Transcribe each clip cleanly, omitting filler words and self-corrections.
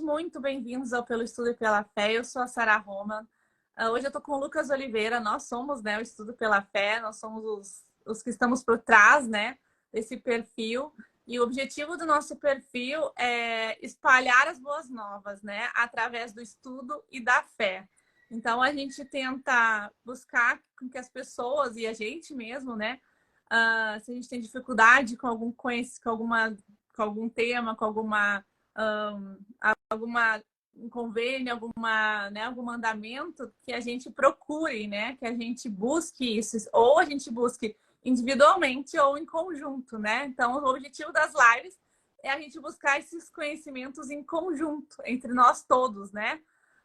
muito bem-vindos ao Pelo Estudo e Pela Fé. Eu sou a Sara Roma. Hoje eu estou com o Lucas Oliveira. Nós somos, né, o Estudo Pela Fé. Nós somos os que estamos por trás, né, desse perfil. E o objetivo do nosso perfil é espalhar as boas novas, né, através do estudo e da fé. Então, a gente tenta buscar com que as pessoas e a gente mesmo, né, se a gente tem dificuldade com algum com algum tema, com um convênio, algum mandamento, que a gente procure, né? Que a gente busque isso, ou a gente busque individualmente ou em conjunto, né? Então, o objetivo das lives é a gente buscar esses conhecimentos em conjunto, entre nós todos, né?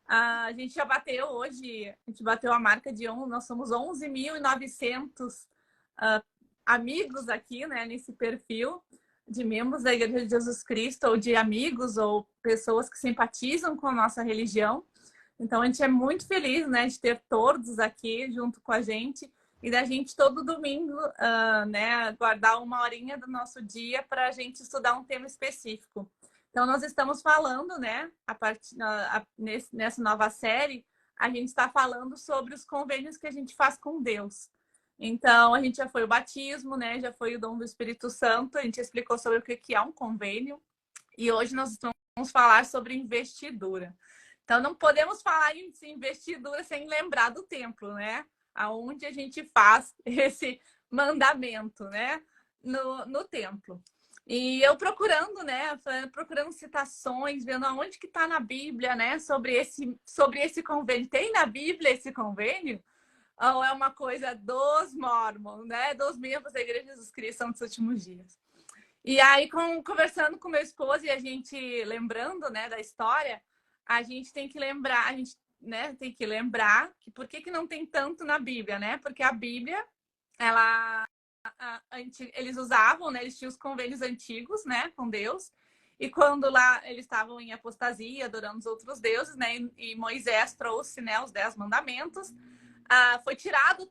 A gente já bateu hoje, a gente bateu a marca de nós somos 11.900 amigos aqui, né, nesse perfil de membros da Igreja de Jesus Cristo, ou de amigos, ou pessoas que simpatizam com a nossa religião. Então, a gente é muito feliz, né, de ter todos aqui junto com a gente e da gente todo domingo, né, guardar uma horinha do nosso dia para a gente estudar um tema específico. Então, nós estamos falando, né, nessa nova série, a gente está falando sobre os convênios que a gente faz com Deus. Então, a gente já foi o batismo, né? Já foi o dom do Espírito Santo. A gente explicou sobre o que é um convênio. E hoje nós vamos falar sobre investidura. Então, não podemos falar em investidura sem lembrar do templo, né? Aonde a gente faz esse mandamento, né? No templo. E eu procurando, né? Procurando citações, vendo aonde que está na Bíblia, né? Sobre esse convênio. Tem na Bíblia esse convênio? Ou é uma coisa dos mormons, né? Dos membros da Igreja de Jesus Cristo Santos dos Últimos Dias. E aí, conversando com meu esposo e a gente lembrando, né, da história, a gente tem que lembrar, né, tem que lembrar que por que não tem tanto na Bíblia, né? Porque a Bíblia, eles usavam, né? Eles tinham os convênios antigos, né, com Deus. E quando lá eles estavam em apostasia, adorando os outros deuses, né? E Moisés trouxe, né, os 10 mandamentos. Foi tirado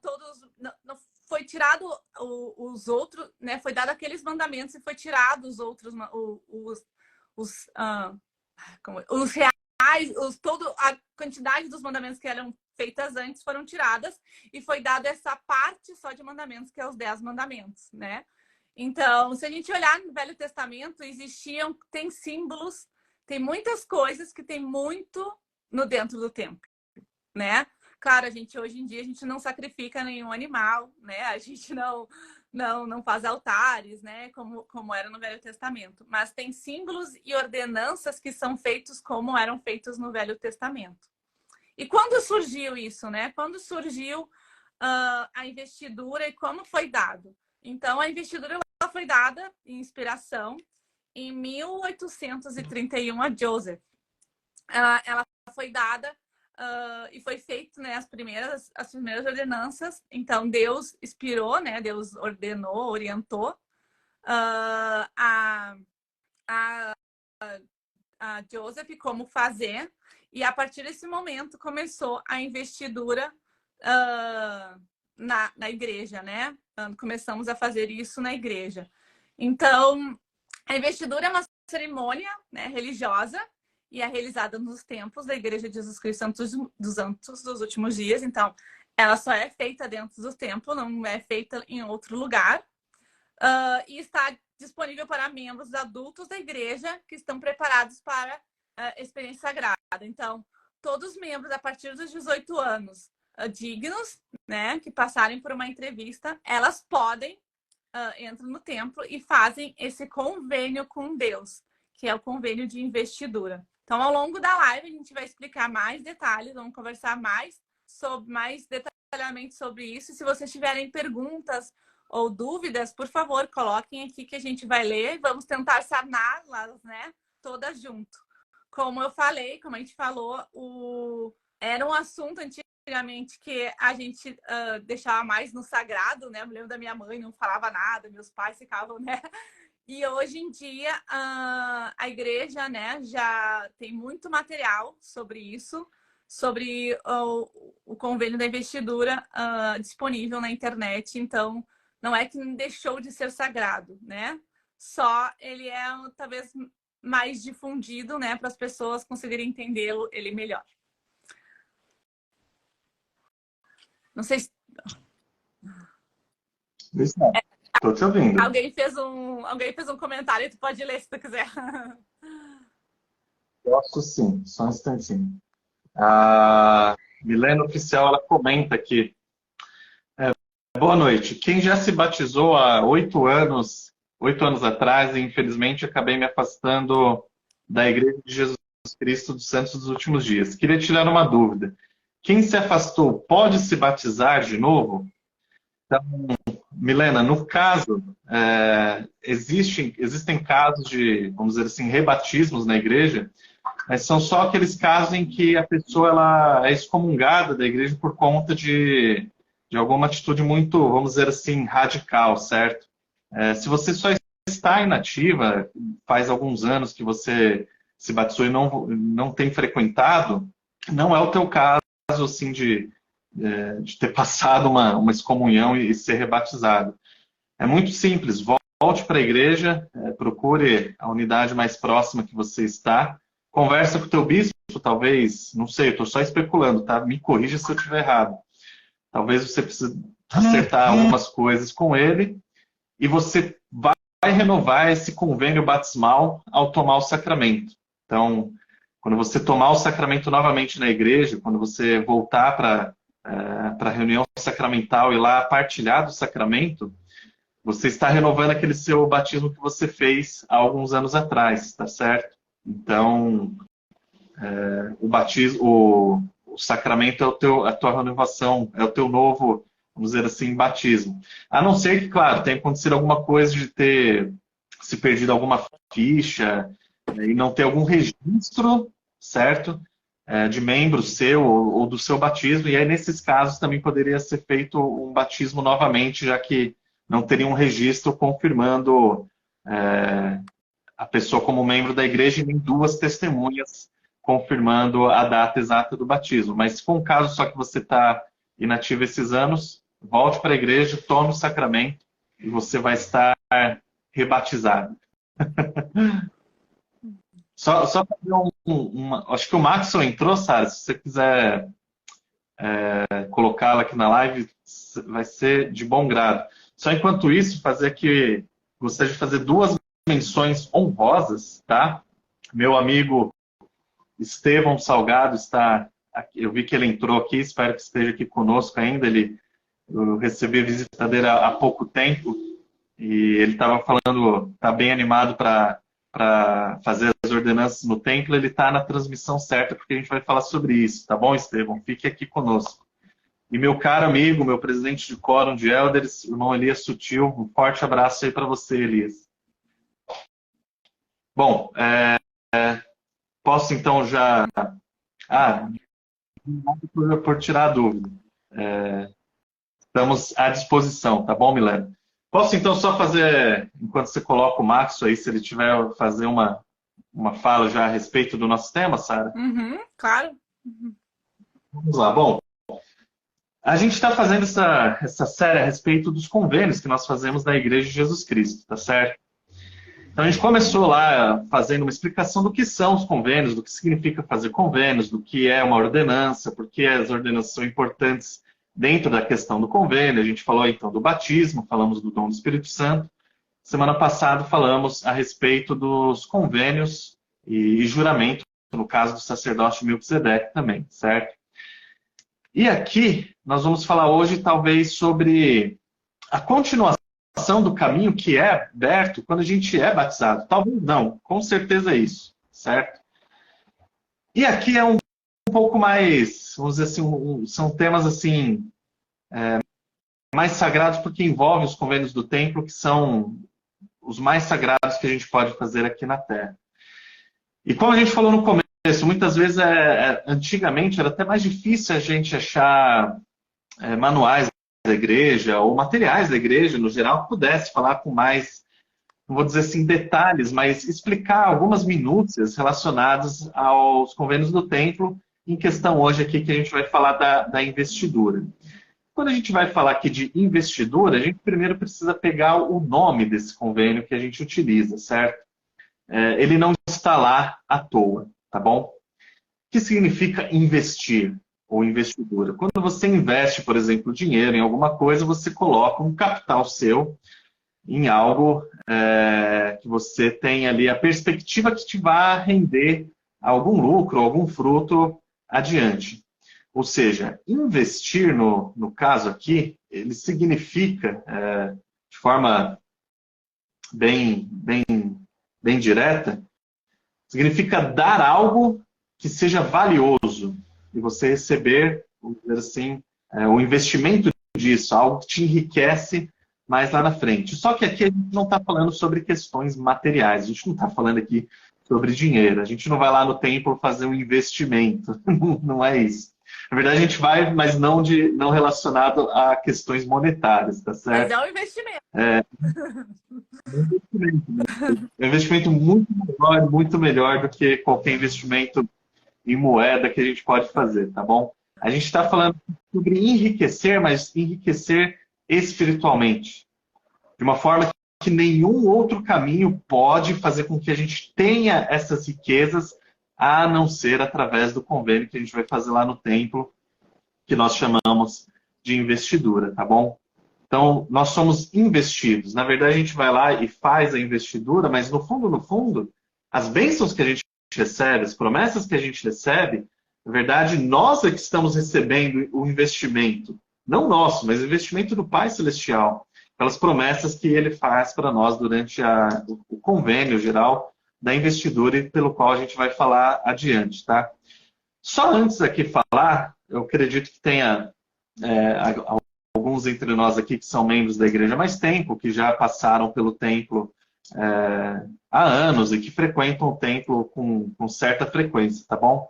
foi tirado os outros, né? Foi dado aqueles mandamentos e foi tirado os outros, os reais, toda a quantidade dos mandamentos que eram feitas antes foram tiradas e foi dada essa parte só de mandamentos, que é os 10 mandamentos, né? Então, se a gente olhar no Velho Testamento, tem símbolos, tem muitas coisas que tem muito no dentro do templo, né? Claro, hoje em dia a gente não sacrifica nenhum animal, né? A gente não faz altares, né? Como era no Velho Testamento. Mas tem símbolos e ordenanças que são feitos como eram feitos no Velho Testamento. E quando surgiu isso, né? Quando surgiu a investidura e como foi dado? Então, a investidura ela foi dada em inspiração em 1831 a Joseph. Ela foi dada e foi feito, né, as primeiras ordenanças. Então, Deus inspirou, né? Deus ordenou, orientou a Joseph como fazer. E a partir desse momento começou a investidura na igreja, né? Começamos a fazer isso na igreja. Então, a investidura é uma cerimônia, né, religiosa e é realizada nos templos da Igreja de Jesus Cristo Santos dos Últimos Dias. Então, ela só é feita dentro do templo, não é feita em outro lugar. E está disponível para membros adultos da igreja que estão preparados para a experiência sagrada. Então, todos os membros, a partir dos 18 anos, dignos, né, que passarem por uma entrevista, elas podem entram no templo e fazem esse convênio com Deus, que é o convênio de investidura. Então, ao longo da live, a gente vai explicar mais detalhes, vamos conversar mais detalhadamente sobre isso. E se vocês tiverem perguntas ou dúvidas, por favor, coloquem aqui que a gente vai ler e vamos tentar saná-las, né, todas junto. Como eu falei, como a gente falou, era um assunto antigamente que a gente deixava mais no sagrado, né? Eu me lembro da minha mãe, não falava nada, meus pais ficavam, né? E hoje em dia a igreja, né, já tem muito material sobre isso, sobre o convênio da investidura disponível na internet. Então, não é que deixou de ser sagrado, né? Só ele é talvez mais difundido, né, para as pessoas conseguirem entendê-lo ele melhor. Não sei se... Estou te ouvindo. Alguém fez um comentário, tu pode ler se tu quiser. Posso sim, só um instantinho. A Milena Oficial, ela comenta aqui. Boa noite. Quem já se batizou há 8 anos atrás, e infelizmente acabei me afastando da Igreja de Jesus Cristo dos Santos dos Últimos Dias. Queria tirar uma dúvida. Quem se afastou pode se batizar de novo? Então, Milena, no caso, existem casos de, vamos dizer assim, rebatismos na igreja, mas são só aqueles casos em que a pessoa ela é excomungada da igreja por conta de alguma atitude muito, vamos dizer assim, radical, certo? Se você só está inativa, faz alguns anos que você se batizou e não tem frequentado, não é o teu caso, assim, de ter passado uma excomunhão e ser rebatizado. É muito simples, volte para a igreja, procure a unidade mais próxima que você está, conversa com o teu bispo, talvez, não sei, eu estou só especulando, tá? Me corrija se eu estiver errado. Talvez você precise acertar algumas coisas com ele e você vai renovar esse convênio batismal ao tomar o sacramento. Então, quando você tomar o sacramento novamente na igreja, quando você voltar para a reunião sacramental e lá partilhar do sacramento, você está renovando aquele seu batismo que você fez há alguns anos atrás, tá certo? Então, o sacramento é a tua renovação, é o teu novo, vamos dizer assim, batismo. A não ser que, claro, tenha acontecido alguma coisa de ter se perdido alguma ficha e não ter algum registro, certo? De membro seu ou do seu batismo, e aí nesses casos também poderia ser feito um batismo novamente, já que não teria um registro confirmando a pessoa como membro da igreja e nem duas testemunhas confirmando a data exata do batismo. Mas se for um caso só que você está inativo esses anos, volte para a igreja, tome o sacramento e você vai estar rebatizado. Só fazer acho que o Maxon entrou, Sara. Se você quiser colocá-la aqui na live, vai ser de bom grado. Só enquanto isso, gostaria de fazer duas menções honrosas, tá? Meu amigo Estevão Salgado está aqui, eu vi que ele entrou aqui, espero que esteja aqui conosco ainda. Eu recebi a visita dele há pouco tempo e ele estava falando, está bem animado para fazer as ordenanças no templo. Ele está na transmissão certa porque a gente vai falar sobre isso, tá bom, Estevão? Fique aqui conosco. E meu caro amigo, meu presidente de quórum de Elders, irmão Elias Sutil, um forte abraço aí para você, Elias. Bom, posso então já... por tirar a dúvida. Estamos à disposição, tá bom, Milena? Posso então só fazer, enquanto você coloca o Max aí, se ele tiver fazer uma fala já a respeito do nosso tema, Sara? Claro. Vamos lá. Bom, a gente está fazendo essa série a respeito dos convênios que nós fazemos na Igreja de Jesus Cristo, tá certo? Então a gente começou lá fazendo uma explicação do que são os convênios, do que significa fazer convênios, do que é uma ordenança, por que as ordenanças são importantes dentro da questão do convênio. A gente falou então do batismo, falamos do dom do Espírito Santo. Semana passada falamos a respeito dos convênios e juramento, no caso do sacerdote Melquisedeque também, certo? E aqui nós vamos falar hoje talvez sobre a continuação do caminho que é aberto quando a gente é batizado. Talvez não, com certeza é isso, certo? E aqui é um pouco mais, vamos dizer assim, são temas assim mais sagrados porque envolvem os convênios do templo, que são os mais sagrados que a gente pode fazer aqui na Terra. E como a gente falou no começo, muitas vezes, antigamente, era até mais difícil a gente achar manuais da igreja ou materiais da igreja, no geral, que pudesse falar com mais, não vou dizer assim, detalhes, mas explicar algumas minúcias relacionadas aos convênios do templo, em questão hoje aqui que a gente vai falar da investidura. Quando a gente vai falar aqui de investidura, a gente primeiro precisa pegar o nome desse convênio que a gente utiliza, certo? ele não está lá à toa, tá bom? O que significa investir ou investidura? Quando você investe, por exemplo, dinheiro em alguma coisa, você coloca um capital seu em algo que você tem ali a perspectiva que te vá render algum lucro, algum fruto adiante. Ou seja, investir no caso aqui, ele significa, de forma bem direta, significa dar algo que seja valioso e você receber, vamos dizer assim, o investimento disso, algo que te enriquece mais lá na frente. Só que aqui a gente não está falando sobre questões materiais, a gente não está falando aqui sobre dinheiro, a gente não vai lá no templo fazer um investimento, não é isso. Na verdade, a gente vai, mas não relacionado a questões monetárias, tá certo? Mas é um investimento. É um investimento muito melhor do que qualquer investimento em moeda que a gente pode fazer, tá bom? A gente está falando sobre enriquecer, mas enriquecer espiritualmente. De uma forma que nenhum outro caminho pode fazer com que a gente tenha essas riquezas, a não ser através do convênio que a gente vai fazer lá no templo, que nós chamamos de investidura, tá bom? Então, nós somos investidos. Na verdade, a gente vai lá e faz a investidura, mas no fundo, as bênçãos que a gente recebe, as promessas que a gente recebe, na verdade, nós é que estamos recebendo o investimento. Não nosso, mas o investimento do Pai Celestial. Pelas promessas que Ele faz para nós durante o convênio geral da investidura e pelo qual a gente vai falar adiante, tá? Só antes aqui falar, eu acredito que tenha alguns entre nós aqui que são membros da igreja há mais tempo, que já passaram pelo templo há anos e que frequentam o templo com certa frequência, tá bom?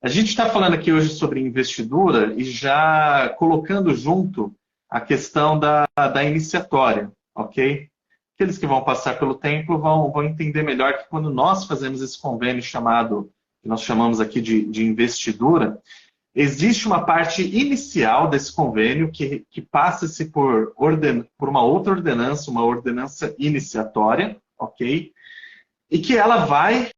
A gente está falando aqui hoje sobre investidura e já colocando junto a questão da iniciatória, ok? Aqueles que vão passar pelo templo vão entender melhor que quando nós fazemos esse convênio chamado, que nós chamamos aqui de investidura, existe uma parte inicial desse convênio que passa-se por uma outra ordenança, uma ordenança iniciatória, ok? E que ela vai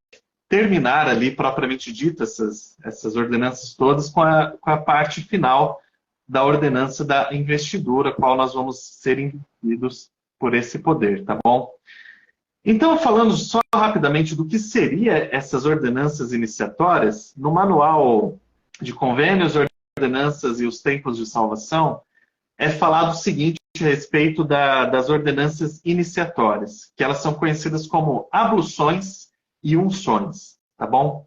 terminar ali, propriamente dita, essas ordenanças todas, com a parte final da ordenança da investidura, qual nós vamos ser investidos por esse poder, tá bom? Então, falando só rapidamente do que seria essas ordenanças iniciatórias, no manual de convênios, ordenanças e os templos de salvação, é falado o seguinte a respeito das ordenanças iniciatórias, que elas são conhecidas como abluções e unções, tá bom?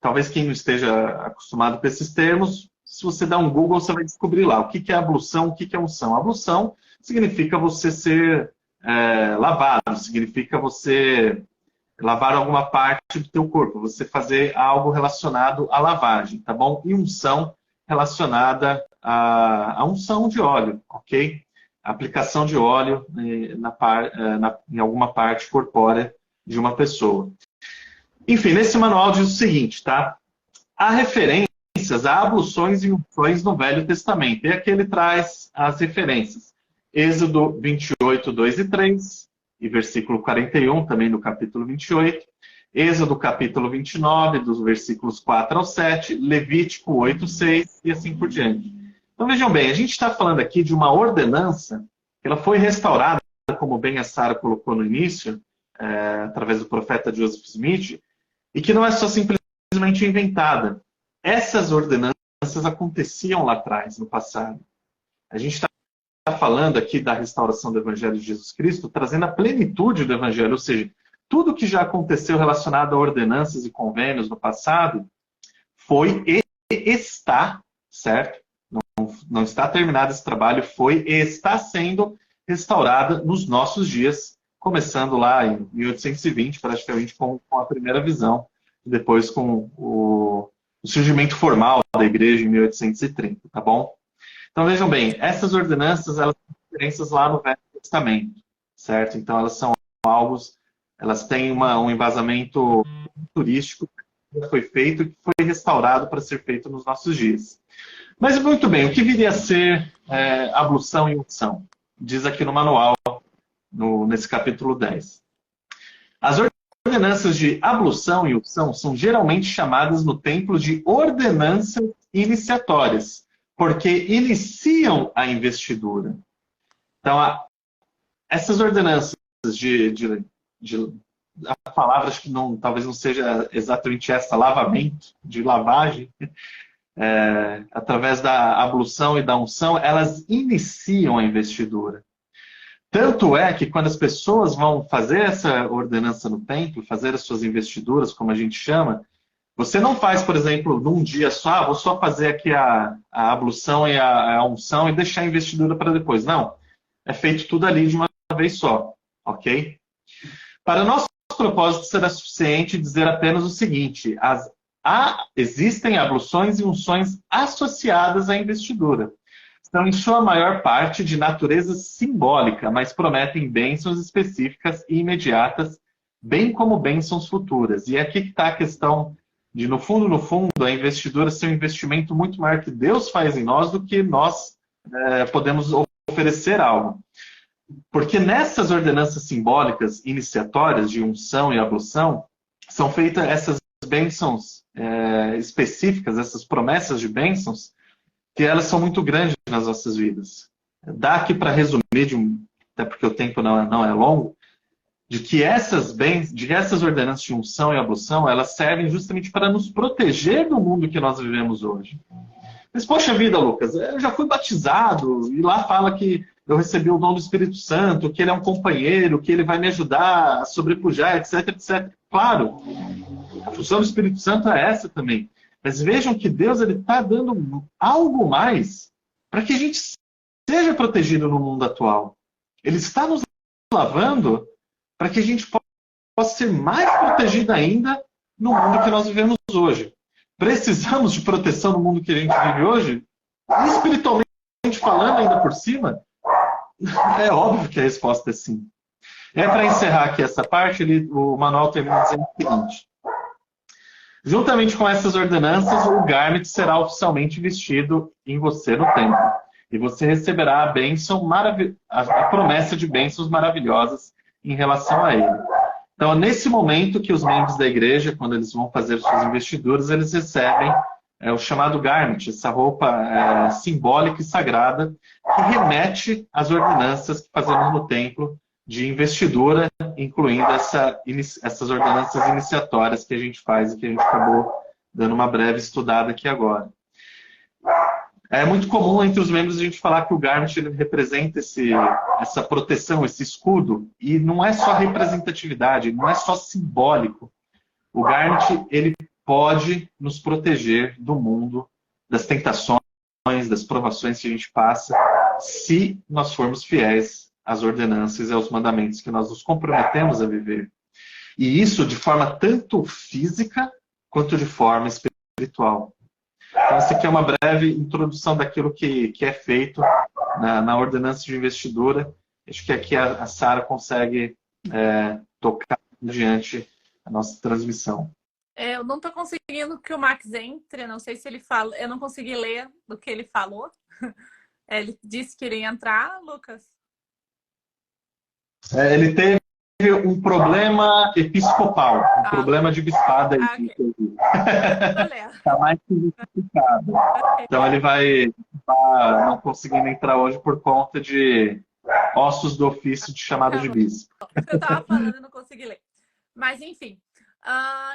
Talvez quem não esteja acostumado com esses termos, se você dá um Google, você vai descobrir lá o que é ablução, o que é unção. Ablução significa você ser lavado, significa você lavar alguma parte do teu corpo, você fazer algo relacionado à lavagem, tá bom? E unção relacionada à unção de óleo, ok? A aplicação de óleo em alguma parte corpórea de uma pessoa. Enfim, nesse manual diz o seguinte, tá? Há referências a abluções e unções no Velho Testamento. E aqui ele traz as referências. Êxodo 28, 2 e 3, e versículo 41, também do capítulo 28. Êxodo capítulo 29, dos versículos 4 ao 7. Levítico 8, 6 e assim por diante. Então vejam bem, a gente está falando aqui de uma ordenança que ela foi restaurada, como bem a Sara colocou no início, através do profeta Joseph Smith, e que não é só simplesmente inventada. Essas ordenanças aconteciam lá atrás, no passado. A gente está falando aqui da restauração do Evangelho de Jesus Cristo, trazendo a plenitude do Evangelho, ou seja, tudo que já aconteceu relacionado a ordenanças e convênios no passado foi e está, certo? Não está terminado esse trabalho, foi e está sendo restaurada nos nossos dias, começando lá em 1820, praticamente com a primeira visão, e depois com o surgimento formal da igreja em 1830, tá bom? Então vejam bem, essas ordenanças, elas têm referências lá no Velho Testamento, certo? Então elas são elas têm um embasamento turístico que foi feito e que foi restaurado para ser feito nos nossos dias. Mas muito bem, o que viria a ser ablução e unção? Diz aqui no manual, nesse capítulo 10. As ordenanças de ablução e unção são geralmente chamadas no templo de ordenanças iniciatórias, porque iniciam a investidura. Então, essas ordenanças de a palavra acho que não, talvez não seja exatamente essa, lavamento, de lavagem, através da ablução e da unção, elas iniciam a investidura. Tanto é que quando as pessoas vão fazer essa ordenança no templo, fazer as suas investiduras, como a gente chama, você não faz, por exemplo, num dia só, vou só fazer aqui a ablução e a unção e deixar a investidura para depois. Não. É feito tudo ali de uma vez só. Ok? Para nosso propósito, será suficiente dizer apenas o seguinte: existem abluções e unções associadas à investidura. São, em sua maior parte, de natureza simbólica, mas prometem bênçãos específicas e imediatas, bem como bênçãos futuras. E é aqui que está a questão de, no fundo, a investidura ser um investimento muito maior que Deus faz em nós do que nós podemos oferecer algo. Porque nessas ordenanças simbólicas iniciatórias de unção e ablução, são feitas essas bênçãos específicas, essas promessas de bênçãos, que elas são muito grandes nas nossas vidas. Dá aqui para resumir, até porque o tempo não é longo, de que essas ordenanças de unção e ablução, elas servem justamente para nos proteger do mundo que nós vivemos hoje. Mas, poxa vida, Lucas, eu já fui batizado, e lá fala que eu recebi o dom do Espírito Santo, que ele é um companheiro, que ele vai me ajudar a sobrepujar, etc, etc. Claro, a função do Espírito Santo é essa também. Mas vejam que Deus está dando algo mais para que a gente seja protegido no mundo atual. Ele está nos lavando para que a gente possa ser mais protegido ainda no mundo que nós vivemos hoje. Precisamos de proteção no mundo que a gente vive hoje? Espiritualmente falando, ainda por cima? É óbvio que a resposta é sim. Para encerrar aqui essa parte, o manual termina dizendo o seguinte: juntamente com essas ordenanças, o garment será oficialmente vestido em você no templo. E você receberá a bênção a promessa de bênçãos maravilhosas em relação a ele. Então, é nesse momento que os membros da igreja, quando eles vão fazer suas investiduras, eles recebem o chamado garment, essa roupa simbólica e sagrada, que remete às ordenanças que fazemos no templo de investidura, incluindo essas ordenanças iniciatórias que a gente faz e que a gente acabou dando uma breve estudada aqui agora. É muito comum entre os membros a gente falar que o garment ele representa essa proteção, esse escudo, e não é só representatividade, não é só simbólico. O garment ele pode nos proteger do mundo, das tentações, das provações que a gente passa, se nós formos fiéis às ordenanças e aos mandamentos que nós nos comprometemos a viver. E isso de forma tanto física quanto de forma espiritual. Então, essa aqui é uma breve introdução daquilo que é feito na ordenança de investidura. Acho que aqui a Sara consegue tocar adiante a nossa transmissão. Eu não estou conseguindo que o Max entre, não sei se ele fala, eu não consegui ler do que ele falou. Ele disse que iria entrar, Lucas? Ele teve um problema episcopal, um problema de bispada. Está mais que justificado. Então ele vai não conseguindo entrar hoje por conta de ossos do ofício de chamada de bispo. Eu estava falando e não consegui ler. Mas enfim.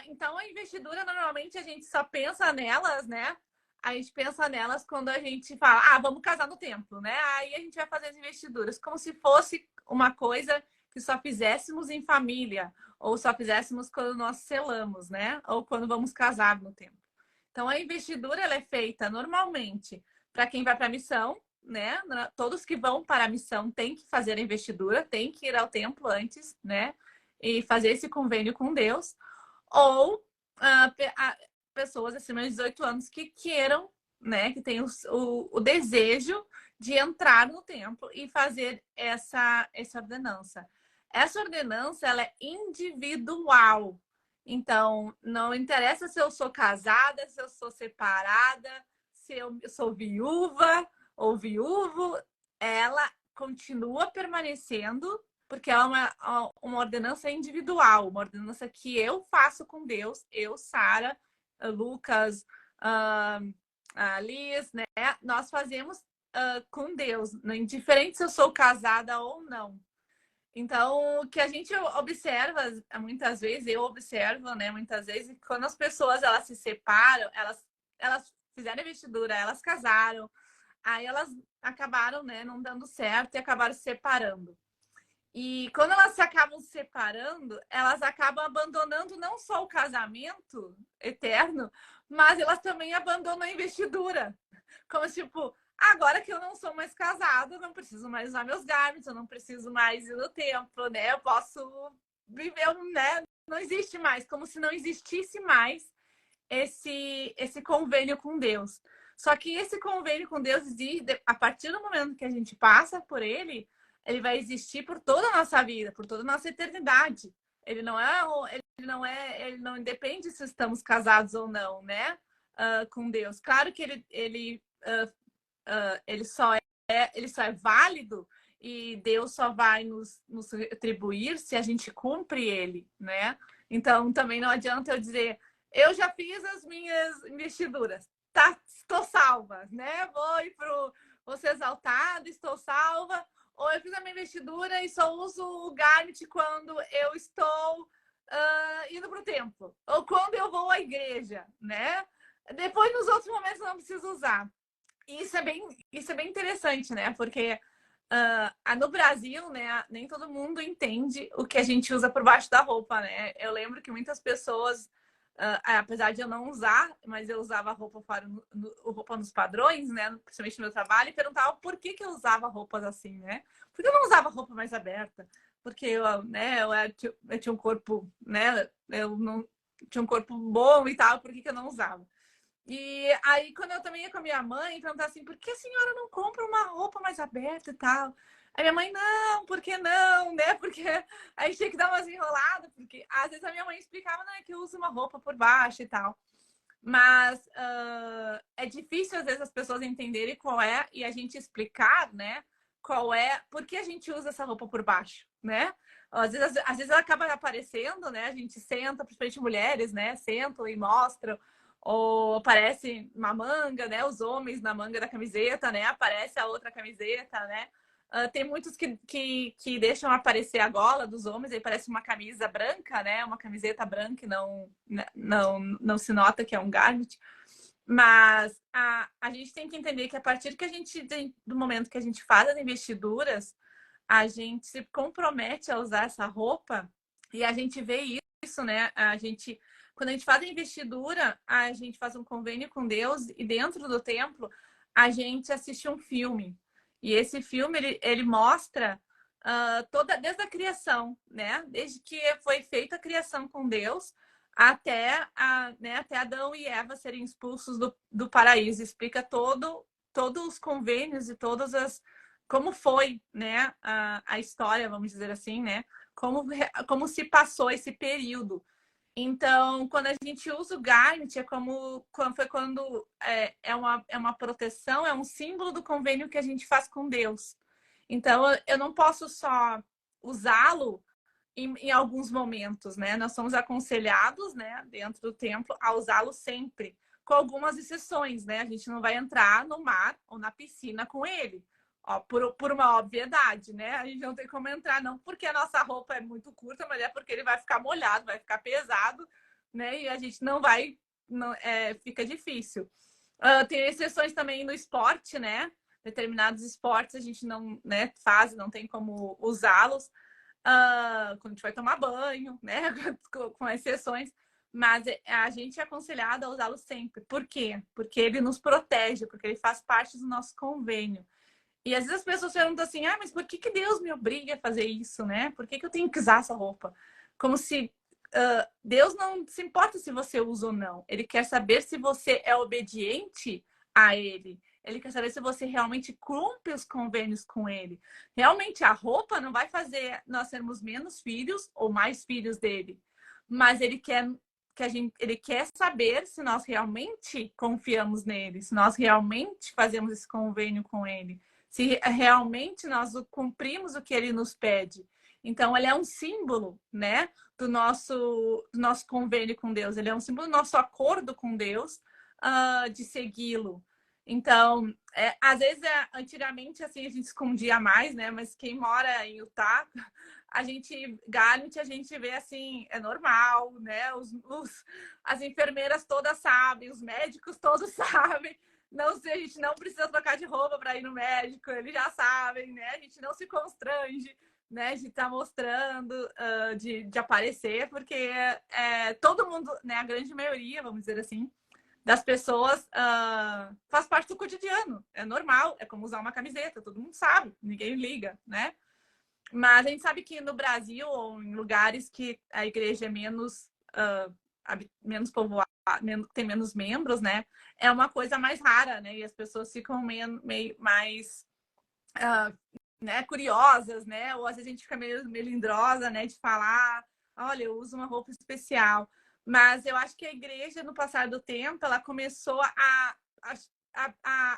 Então a investidura, normalmente a gente só pensa nelas, né? A gente pensa nelas quando a gente fala, vamos casar no templo, né? Aí a gente vai fazer as investiduras, como se fosse uma coisa que só fizéssemos em família, ou só fizéssemos quando nós selamos, né? Ou quando vamos casar no templo. Então a investidura ela é feita normalmente para quem vai para a missão, né? Todos que vão para a missão têm que fazer a investidura, têm que ir ao templo antes, né? E fazer esse convênio com Deus. Ou pessoas acima de 18 anos que queiram, né? Que tenham o desejo de entrar no templo e fazer essa ordenança. Essa ordenança ela é individual. Então, não interessa se eu sou casada, se eu sou separada, se eu sou viúva ou viúvo, ela continua permanecendo porque é uma ordenança individual, uma ordenança que eu faço com Deus, eu, Sara, Lucas, a Liz, né? Nós fazemos com Deus, indiferente se eu sou casada ou não. Então, o que a gente observa, muitas vezes, eu observo, né, muitas vezes, quando as pessoas elas se separam, elas fizeram investidura, elas casaram, aí elas acabaram, né, não dando certo e acabaram se separando. E quando elas se acabam se separando, elas acabam abandonando não só o casamento eterno, mas elas também abandonam a investidura. Como tipo, agora que eu não sou mais casada, eu não preciso mais usar meus garments, eu não preciso mais ir no templo, né? Eu posso viver, né? Não existe mais, como se não existisse mais esse convênio com Deus. Só que esse convênio com Deus existe a partir do momento que a gente passa por ele, ele vai existir por toda a nossa vida, por toda a nossa eternidade. Ele não independe se estamos casados ou não, né? Com Deus. Claro que ele só é válido e Deus só vai nos retribuir se a gente cumpre ele, né? Então também não adianta eu dizer, eu já fiz as minhas investiduras, tá, estou salva, né? Vou ser exaltada, estou salva. Ou eu fiz a minha investidura e só uso o garment quando eu estou indo para o templo. Ou quando eu vou à igreja, né? Depois, nos outros momentos, eu não preciso usar. E isso é bem interessante, né? Porque no Brasil, né, nem todo mundo entende o que a gente usa por baixo da roupa, né? Eu lembro que muitas pessoas, apesar de eu não usar, mas eu usava roupa roupa nos padrões, né? Principalmente no meu trabalho, e perguntavam por que eu usava roupas assim, né? Por que eu não usava roupa mais aberta? Porque eu tinha um corpo, né? Eu não tinha um corpo bom e tal, por que eu não usava? E aí, quando eu também ia com a minha mãe, perguntar assim, por que a senhora não compra uma roupa mais aberta e tal? Aí minha mãe, não, por que não, né? Porque a gente tinha que dar umas enroladas, porque às vezes a minha mãe explicava, não, é que eu uso uma roupa por baixo e tal. Mas é difícil, às vezes, as pessoas entenderem qual é, e a gente explicar, né? Qual é, por que a gente usa essa roupa por baixo, né? Às vezes ela acaba aparecendo, né? A gente senta, principalmente mulheres, né? Sentam e mostram ou aparece uma manga, né? Os homens na manga da camiseta, né? Aparece a outra camiseta, né? Tem muitos que deixam aparecer a gola dos homens, aí parece uma camisa branca, né? Uma camiseta branca e não se nota que é um garment. Mas a gente tem que entender que a partir do momento que a gente faz as investiduras, a gente se compromete a usar essa roupa e a gente vê isso, né? Quando a gente faz a investidura, a gente faz um convênio com Deus e dentro do templo a gente assiste um filme. E esse filme ele mostra desde a criação, né? Desde que foi feita a criação com Deus até Adão e Eva serem expulsos do paraíso. Explica todos os convênios e como foi, né? A história, vamos dizer assim, né? Como se passou esse período. Então, quando a gente usa o garment, foi quando é uma proteção, é um símbolo do convênio que a gente faz com Deus. Então, eu não posso só usá-lo em alguns momentos, né? Nós somos aconselhados, né, dentro do templo, a usá-lo sempre, com algumas exceções, né? A gente não vai entrar no mar ou na piscina com ele. Ó, por uma obviedade, né? A gente não tem como entrar, não porque a nossa roupa é muito curta, mas é porque ele vai ficar molhado, vai ficar pesado, né? E a gente não vai, fica difícil. Tem exceções também no esporte, né? Determinados esportes a gente não, né, faz, não tem como usá-los. Quando a gente vai tomar banho, né? com exceções. Mas a gente é aconselhado a usá-lo sempre. Por quê? Porque ele nos protege, porque ele faz parte do nosso convênio. E às vezes as pessoas perguntam assim, mas por que Deus me obriga a fazer isso, né? Por que eu tenho que usar essa roupa? Como se Deus não se importa se você usa ou não. Ele quer saber se você é obediente a Ele. Ele quer saber se você realmente cumpre os convênios com Ele. Realmente, a roupa não vai fazer nós sermos menos filhos ou mais filhos dele. Mas Ele quer ele quer saber se nós realmente confiamos nele, se nós realmente fazemos esse convênio com Ele, se realmente nós cumprimos o que ele nos pede. Então, ele é um símbolo, né, do nosso convênio com Deus. Ele é um símbolo do nosso acordo com Deus, de segui-lo. Então, às vezes, antigamente, assim, a gente escondia mais, né? Mas quem mora em Utah, Garnet, a gente vê assim, é normal, né? As enfermeiras todas sabem, os médicos todos sabem. Não sei, a gente não precisa trocar de roupa para ir no médico, eles já sabem, né? A gente não se constrange, né? De estar mostrando, de aparecer, porque todo mundo, né? A grande maioria, vamos dizer assim, das pessoas faz parte do cotidiano. É normal, é como usar uma camiseta, todo mundo sabe, ninguém liga, né? Mas a gente sabe que no Brasil, ou em lugares que a igreja é menos povoada, tem menos membros, né? É uma coisa mais rara, né? E as pessoas ficam meio mais né, curiosas, né? Ou às vezes a gente fica meio melindrosa, né? De falar, olha, eu uso uma roupa especial. Mas eu acho que a igreja, no passar do tempo, ela começou a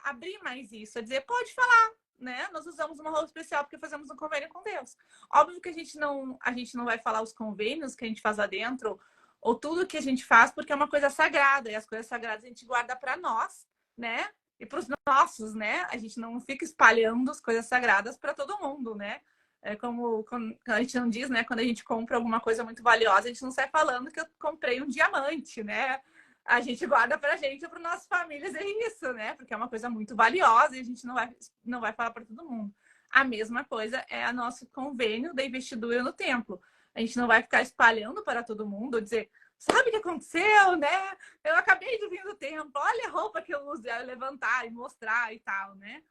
abrir mais isso, a dizer, pode falar, né? Nós usamos uma roupa especial porque fazemos um convênio com Deus. Óbvio que a gente não vai falar os convênios que a gente faz lá dentro, ou tudo que a gente faz, porque é uma coisa sagrada, e as coisas sagradas a gente guarda para nós, né? E para os nossos, né? A gente não fica espalhando as coisas sagradas para todo mundo, né? É como a gente não diz, né? Quando a gente compra alguma coisa muito valiosa, a gente não sai falando que eu comprei um diamante, né? A gente guarda pra gente, para nossas famílias, é isso, né? Porque é uma coisa muito valiosa e a gente não vai falar para todo mundo. A mesma coisa é o nosso convênio da investidura no templo. A gente não vai ficar espalhando para todo mundo, ou dizer, sabe o que aconteceu, né? Eu acabei de vir do templo, olha a roupa que eu uso, levantar e mostrar e tal, né?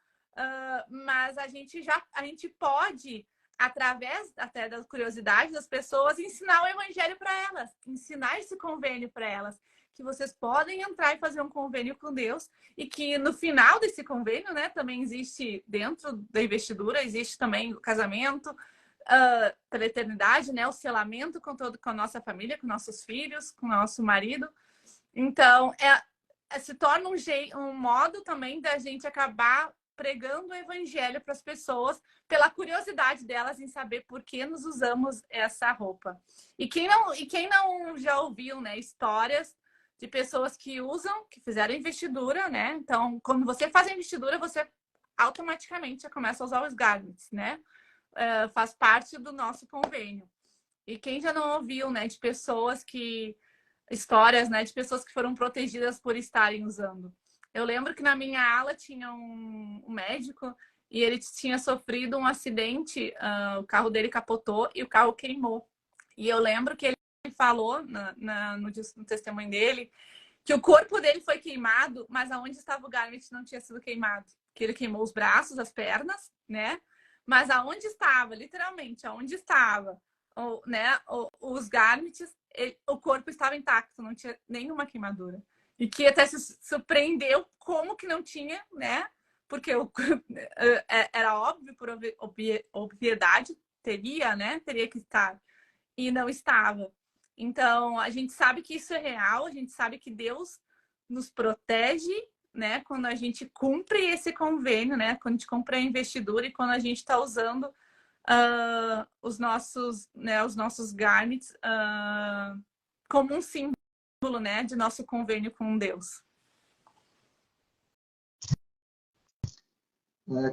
Mas a gente pode, através até da curiosidade das pessoas, ensinar o evangelho para elas, ensinar esse convênio para elas, que vocês podem entrar e fazer um convênio com Deus, e que no final desse convênio, né, também existe, dentro da investidura, existe também o casamento pela eternidade, né, o selamento com a nossa família, com nossos filhos, com o nosso marido. Então, se torna um modo também da gente acabar pregando o evangelho para as pessoas, pela curiosidade delas em saber por que nos usamos essa roupa. E quem não já ouviu, né, histórias de pessoas que fizeram investidura, né? Então, quando você faz a investidura, você automaticamente já começa a usar os garments, né? Faz parte do nosso convênio. E quem já não ouviu, né, de histórias, né, de pessoas que foram protegidas por estarem usando. Eu lembro que na minha ala tinha um médico e ele tinha sofrido um acidente, o carro dele capotou e o carro queimou. E eu lembro que ele falou no testemunho dele que o corpo dele foi queimado, mas aonde estava o garment não tinha sido queimado. Que ele queimou os braços, as pernas, né? Mas aonde estava, literalmente, aonde estava, né, os garments, o corpo estava intacto, não tinha nenhuma queimadura. E que até se surpreendeu como que não tinha, né? Porque era óbvio, por obviedade, teria que estar. E não estava. Então, a gente sabe que isso é real, a gente sabe que Deus nos protege, né? Quando a gente cumpre esse convênio, né? Quando a gente cumpre a investidura e quando a gente está usando os nossos garments como um símbolo, né? De nosso convênio com Deus.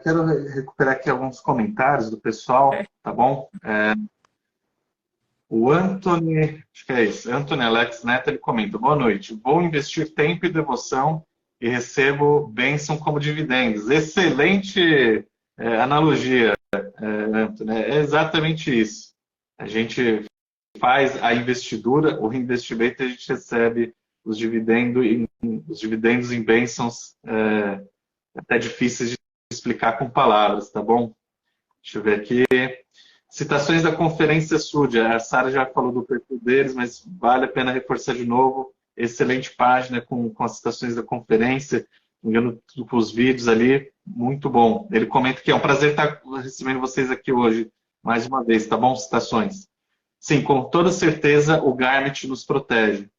Quero recuperar aqui alguns comentários do pessoal, tá bom? O Anthony, acho que é isso, Anthony Alex Neto, ele comenta: boa noite, vou investir tempo e devoção e recebo bênção como dividendos. Excelente analogia, Anthony, é exatamente isso. A gente faz a investidura, o reinvestimento, a gente recebe os dividendos em bênçãos até difíceis de explicar com palavras, tá bom? Deixa eu ver aqui. Citações da Conferência SUD. A Sara já falou do perfil deles, mas vale a pena reforçar de novo. Excelente página com as citações da conferência, engano com os vídeos ali, muito bom. Ele comenta que é um prazer estar recebendo vocês aqui hoje, mais uma vez, tá bom? Citações. Sim, com toda certeza o Garment nos protege.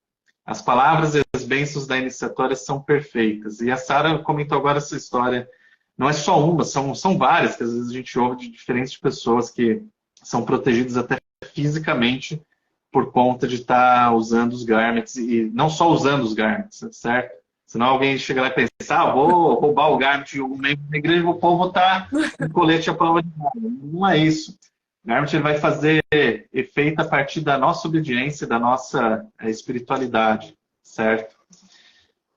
As palavras e as bênçãos da iniciatória são perfeitas. E a Sara comentou agora essa história. Não é só uma, são várias que às vezes a gente ouve de diferentes pessoas que são protegidos até fisicamente por conta de estar usando os garments, e não só usando os garments, certo? Senão alguém chega lá e pensa, vou roubar o garment de algum membro da igreja e vou botar um colete à prova de bala. Não é isso. O garment ele vai fazer efeito a partir da nossa obediência, da nossa espiritualidade, certo?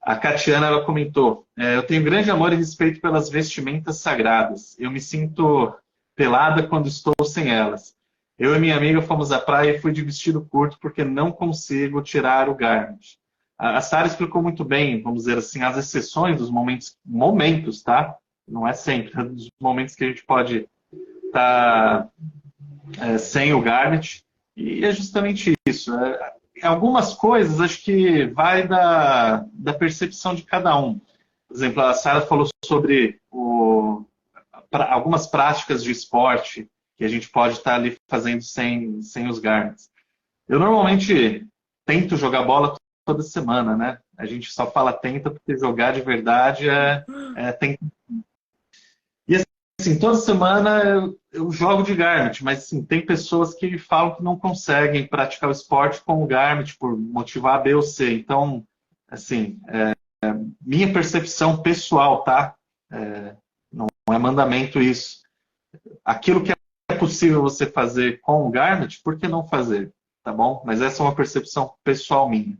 A Catiana, ela comentou, eu tenho grande amor e respeito pelas vestimentas sagradas. Eu me sinto pelada quando estou sem elas. Eu e minha amiga fomos à praia e fui de vestido curto porque não consigo tirar o garment. A Sara explicou muito bem, vamos dizer assim, as exceções dos momentos, tá? Não é sempre, é dos momentos que a gente pode estar sem o garment. E é justamente isso. Algumas coisas, acho que vai da percepção de cada um. Por exemplo, a Sara falou sobre algumas práticas de esporte que a gente pode estar ali fazendo sem os garments. Eu normalmente tento jogar bola toda semana, né? A gente só fala tenta porque jogar de verdade tem. E assim, toda semana eu jogo de garment, mas assim, tem pessoas que falam que não conseguem praticar o esporte com o garment por motivo A, B ou C. Então, assim, minha percepção pessoal, tá? Não é mandamento isso. Aquilo que é possível você fazer com o garment, por que não fazer? Tá bom? Mas essa é uma percepção pessoal minha.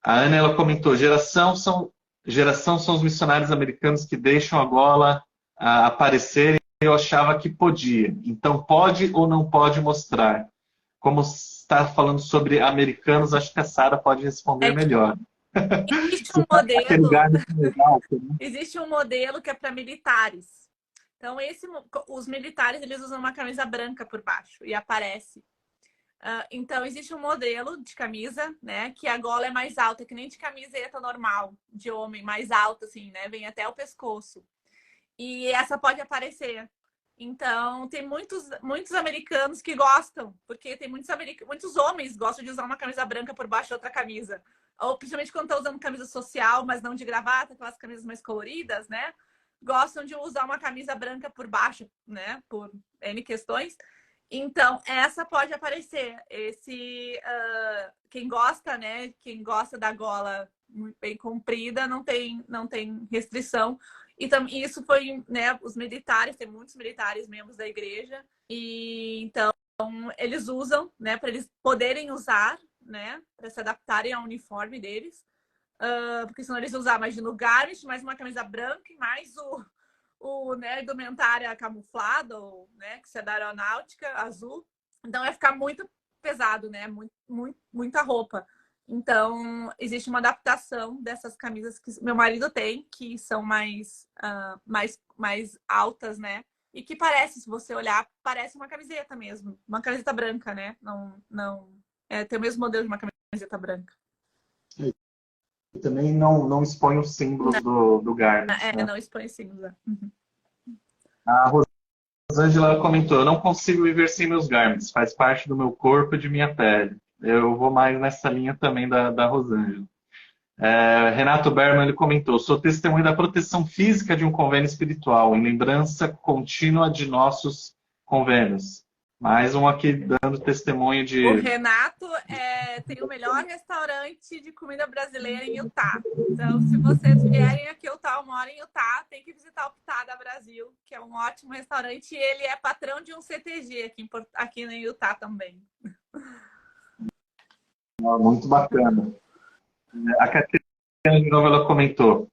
A Ana, ela comentou, geração são os missionários americanos que deixam a gola aparecer e eu achava que podia. Então, pode ou não pode mostrar? Como está falando sobre americanos, acho que a Sara pode responder melhor. Existe um modelo, legal, existe um modelo que é para militares. Então, os militares eles usam uma camisa branca por baixo e aparece. Então, existe um modelo de camisa, né? Que a gola é mais alta, que nem de camiseta normal, de homem, mais alta, assim, né? Vem até o pescoço. E essa pode aparecer. Então, tem muitos americanos que gostam, porque tem muitos homens gostam de usar uma camisa branca por baixo de outra camisa. Ou principalmente quando estão usando camisa social, mas não de gravata, aquelas camisas mais coloridas, né? Gostam de usar uma camisa branca por baixo, né? Por N questões. Então, essa pode aparecer. Quem gosta, né? Quem gosta da gola bem comprida, não tem restrição. E isso foi, né? Os militares, tem muitos militares membros da igreja. E então, eles usam, né? Para eles poderem usar, né? Para se adaptarem ao uniforme deles. Porque senão eles usam, imagina, o garment, mais uma camisa branca e mais né, indumentária camuflada, ou, né, que é da aeronáutica, azul. Então, vai ficar muito pesado, né? Muita roupa. Então, existe uma adaptação dessas camisas que meu marido tem, que são mais altas, né? E que parece, se você olhar, parece uma camiseta mesmo. Uma camiseta branca, né? Tem o mesmo modelo de uma camiseta branca. E também não expõe os símbolos do garment. Né? Não expõe os símbolos. Uhum. A Rosângela comentou, eu não consigo viver sem meus garments, faz parte do meu corpo e de minha pele. Eu vou mais nessa linha também da Rosângela. Renato Berman ele comentou, sou testemunha da proteção física de um convênio espiritual, em lembrança contínua de nossos convênios. Mais um aqui dando testemunho de... O Renato tem o melhor restaurante de comida brasileira em Utah. Então, se vocês vierem aqui em Utah, eu moro em Utah, tem que visitar o Pitada Brasil, que é um ótimo restaurante. E ele é patrão de um CTG aqui em Utah também. Muito bacana. A Catarina, de novo, ela comentou.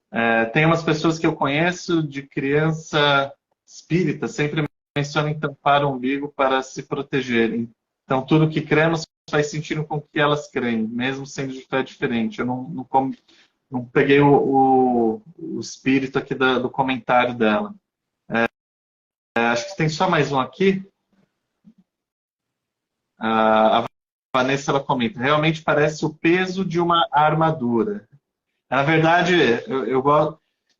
Tem umas pessoas que eu conheço de criança espírita, sempre mencionam tampar o umbigo para se protegerem. Então, tudo que cremos faz sentido com o que elas creem, mesmo sendo de fé diferente. Eu não peguei o espírito aqui do comentário dela. Acho que tem só mais um aqui. A Vanessa ela comenta, realmente parece o peso de uma armadura. Na verdade, eu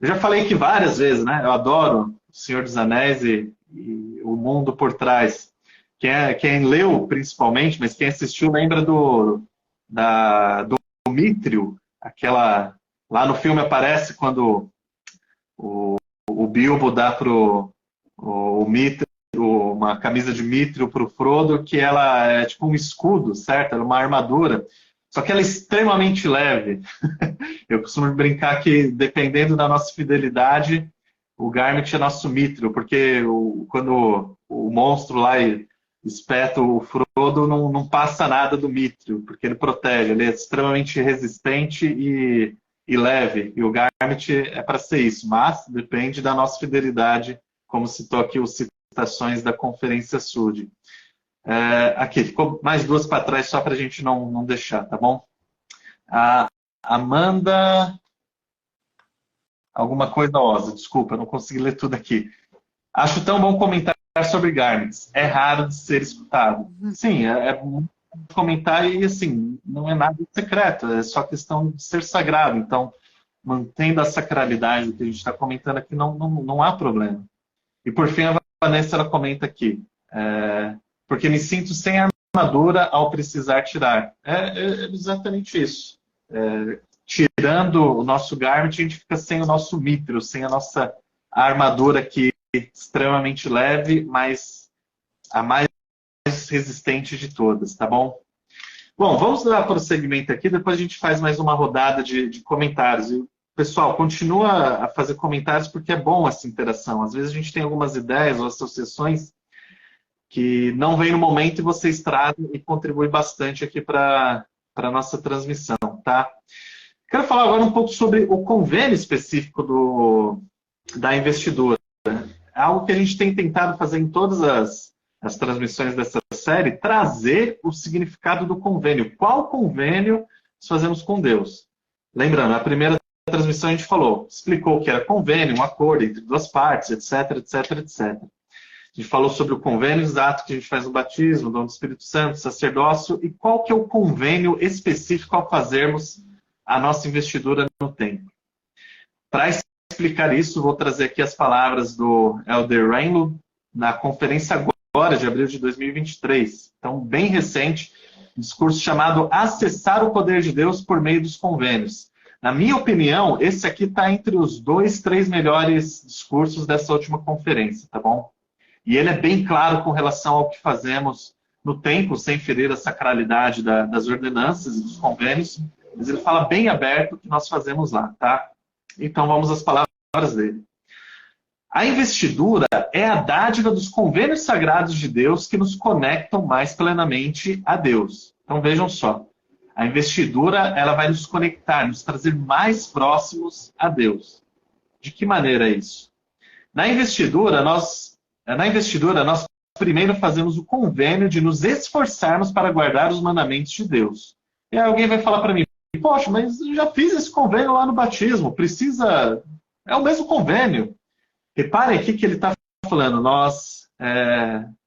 já falei aqui várias vezes, né? Eu adoro O Senhor dos Anéis e o mundo por trás. Quem leu, principalmente, mas quem assistiu lembra do Mithril, lá no filme aparece quando o Bilbo dá pro o Mithril uma camisa de mithril para o Frodo, que ela é tipo um escudo, certo? Ela é uma armadura, só que ela é extremamente leve. Eu costumo brincar que, dependendo da nossa fidelidade, o Garment é nosso mithril, porque quando o monstro lá espeta o Frodo, não passa nada do mithril, porque ele protege, ele é extremamente resistente e leve, e o Garment é para ser isso, mas depende da nossa fidelidade, como citou aqui os citações da Conferência Sud. Aqui, ficou mais duas para trás, só para a gente não deixar, tá bom? A Amanda... Alguma coisa, Osa, desculpa, eu não consegui ler tudo aqui. Acho tão bom comentar sobre garments. É raro de ser escutado. Sim, é bom comentar e, assim, não é nada secreto, é só questão de ser sagrado. Então, mantendo a sacralidade que a gente está comentando aqui, não há problema. E, por fim, a Vanessa ela comenta aqui, porque me sinto sem armadura ao precisar tirar. É exatamente isso. Tirando o nosso garment, a gente fica sem o nosso mithril, sem a nossa armadura aqui, extremamente leve, mas a mais resistente de todas, tá bom? Bom, vamos dar prosseguimento aqui, depois a gente faz mais uma rodada de comentários. E, pessoal, continua a fazer comentários porque é bom essa interação. Às vezes a gente tem algumas ideias ou associações que não vem no momento e vocês trazem e contribuem bastante aqui para a nossa transmissão, tá? Quero falar agora um pouco sobre o convênio específico da investidura. É algo que a gente tem tentado fazer em todas as transmissões dessa série, trazer o significado do convênio. Qual convênio nós fazemos com Deus? Lembrando, a primeira transmissão a gente explicou o que era convênio, um acordo entre duas partes, etc, etc, etc. A gente falou sobre o convênio exato que a gente faz no batismo, dom do Espírito Santo, sacerdócio, e qual que é o convênio específico ao fazermos a nossa investidura no templo. Para explicar isso, vou trazer aqui as palavras do Elder Rainlow na conferência agora de abril de 2023. Então, bem recente, um discurso chamado Acessar o Poder de Deus por meio dos convênios. Na minha opinião, esse aqui está entre os 2, 3 melhores discursos dessa última conferência, tá bom? E ele é bem claro com relação ao que fazemos no templo, sem ferir a sacralidade das ordenanças e dos convênios, mas ele fala bem aberto o que nós fazemos lá, tá? Então vamos às palavras dele. A investidura é a dádiva dos convênios sagrados de Deus que nos conectam mais plenamente a Deus. Então vejam só, a investidura ela vai nos conectar, nos trazer mais próximos a Deus. De que maneira é isso? Na investidura, nós primeiro fazemos o convênio de nos esforçarmos para guardar os mandamentos de Deus. E aí alguém vai falar para mim, poxa, mas eu já fiz esse convênio lá no batismo, é o mesmo convênio. Reparem aqui que ele está falando, nós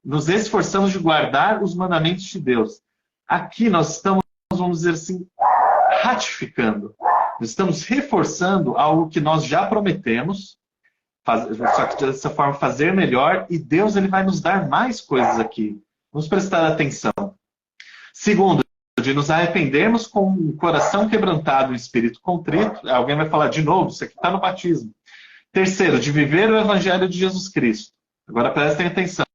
nos esforçamos de guardar os mandamentos de Deus. Aqui nós estamos, vamos dizer assim, ratificando. Nós estamos reforçando algo que nós já prometemos, só que dessa forma fazer melhor, e Deus ele vai nos dar mais coisas aqui. Vamos prestar atenção. Segundo, de nos arrependermos com o coração quebrantado e o espírito contrito. Alguém vai falar de novo, isso aqui está no batismo. Terceiro, de viver o evangelho de Jesus Cristo. Agora prestem atenção.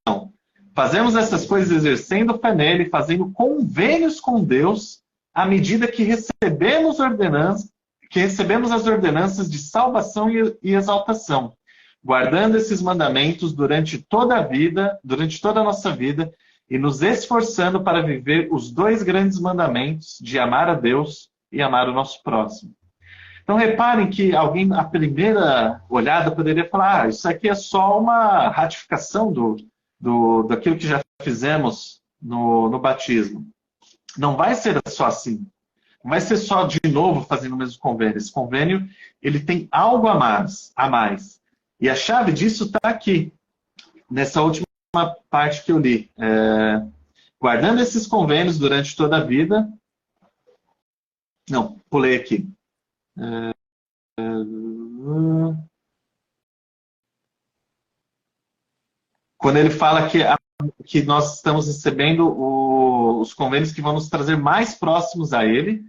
Fazemos essas coisas exercendo fé nele, fazendo convênios com Deus, à medida que recebemos as ordenanças de salvação e exaltação, guardando esses mandamentos durante toda a nossa vida, e nos esforçando para viver os 2 grandes mandamentos de amar a Deus e amar o nosso próximo. Então reparem que alguém, à primeira olhada, poderia falar, isso aqui é só uma ratificação daquilo que já fizemos no batismo. Não vai ser só assim. Não vai ser só de novo fazendo o mesmo convênio. Esse convênio ele tem algo a mais. E a chave disso está aqui, nessa última parte que eu li. Guardando esses convênios durante toda a vida. Não, pulei aqui. Quando ele fala que nós estamos recebendo os convênios que vão nos trazer mais próximos a ele,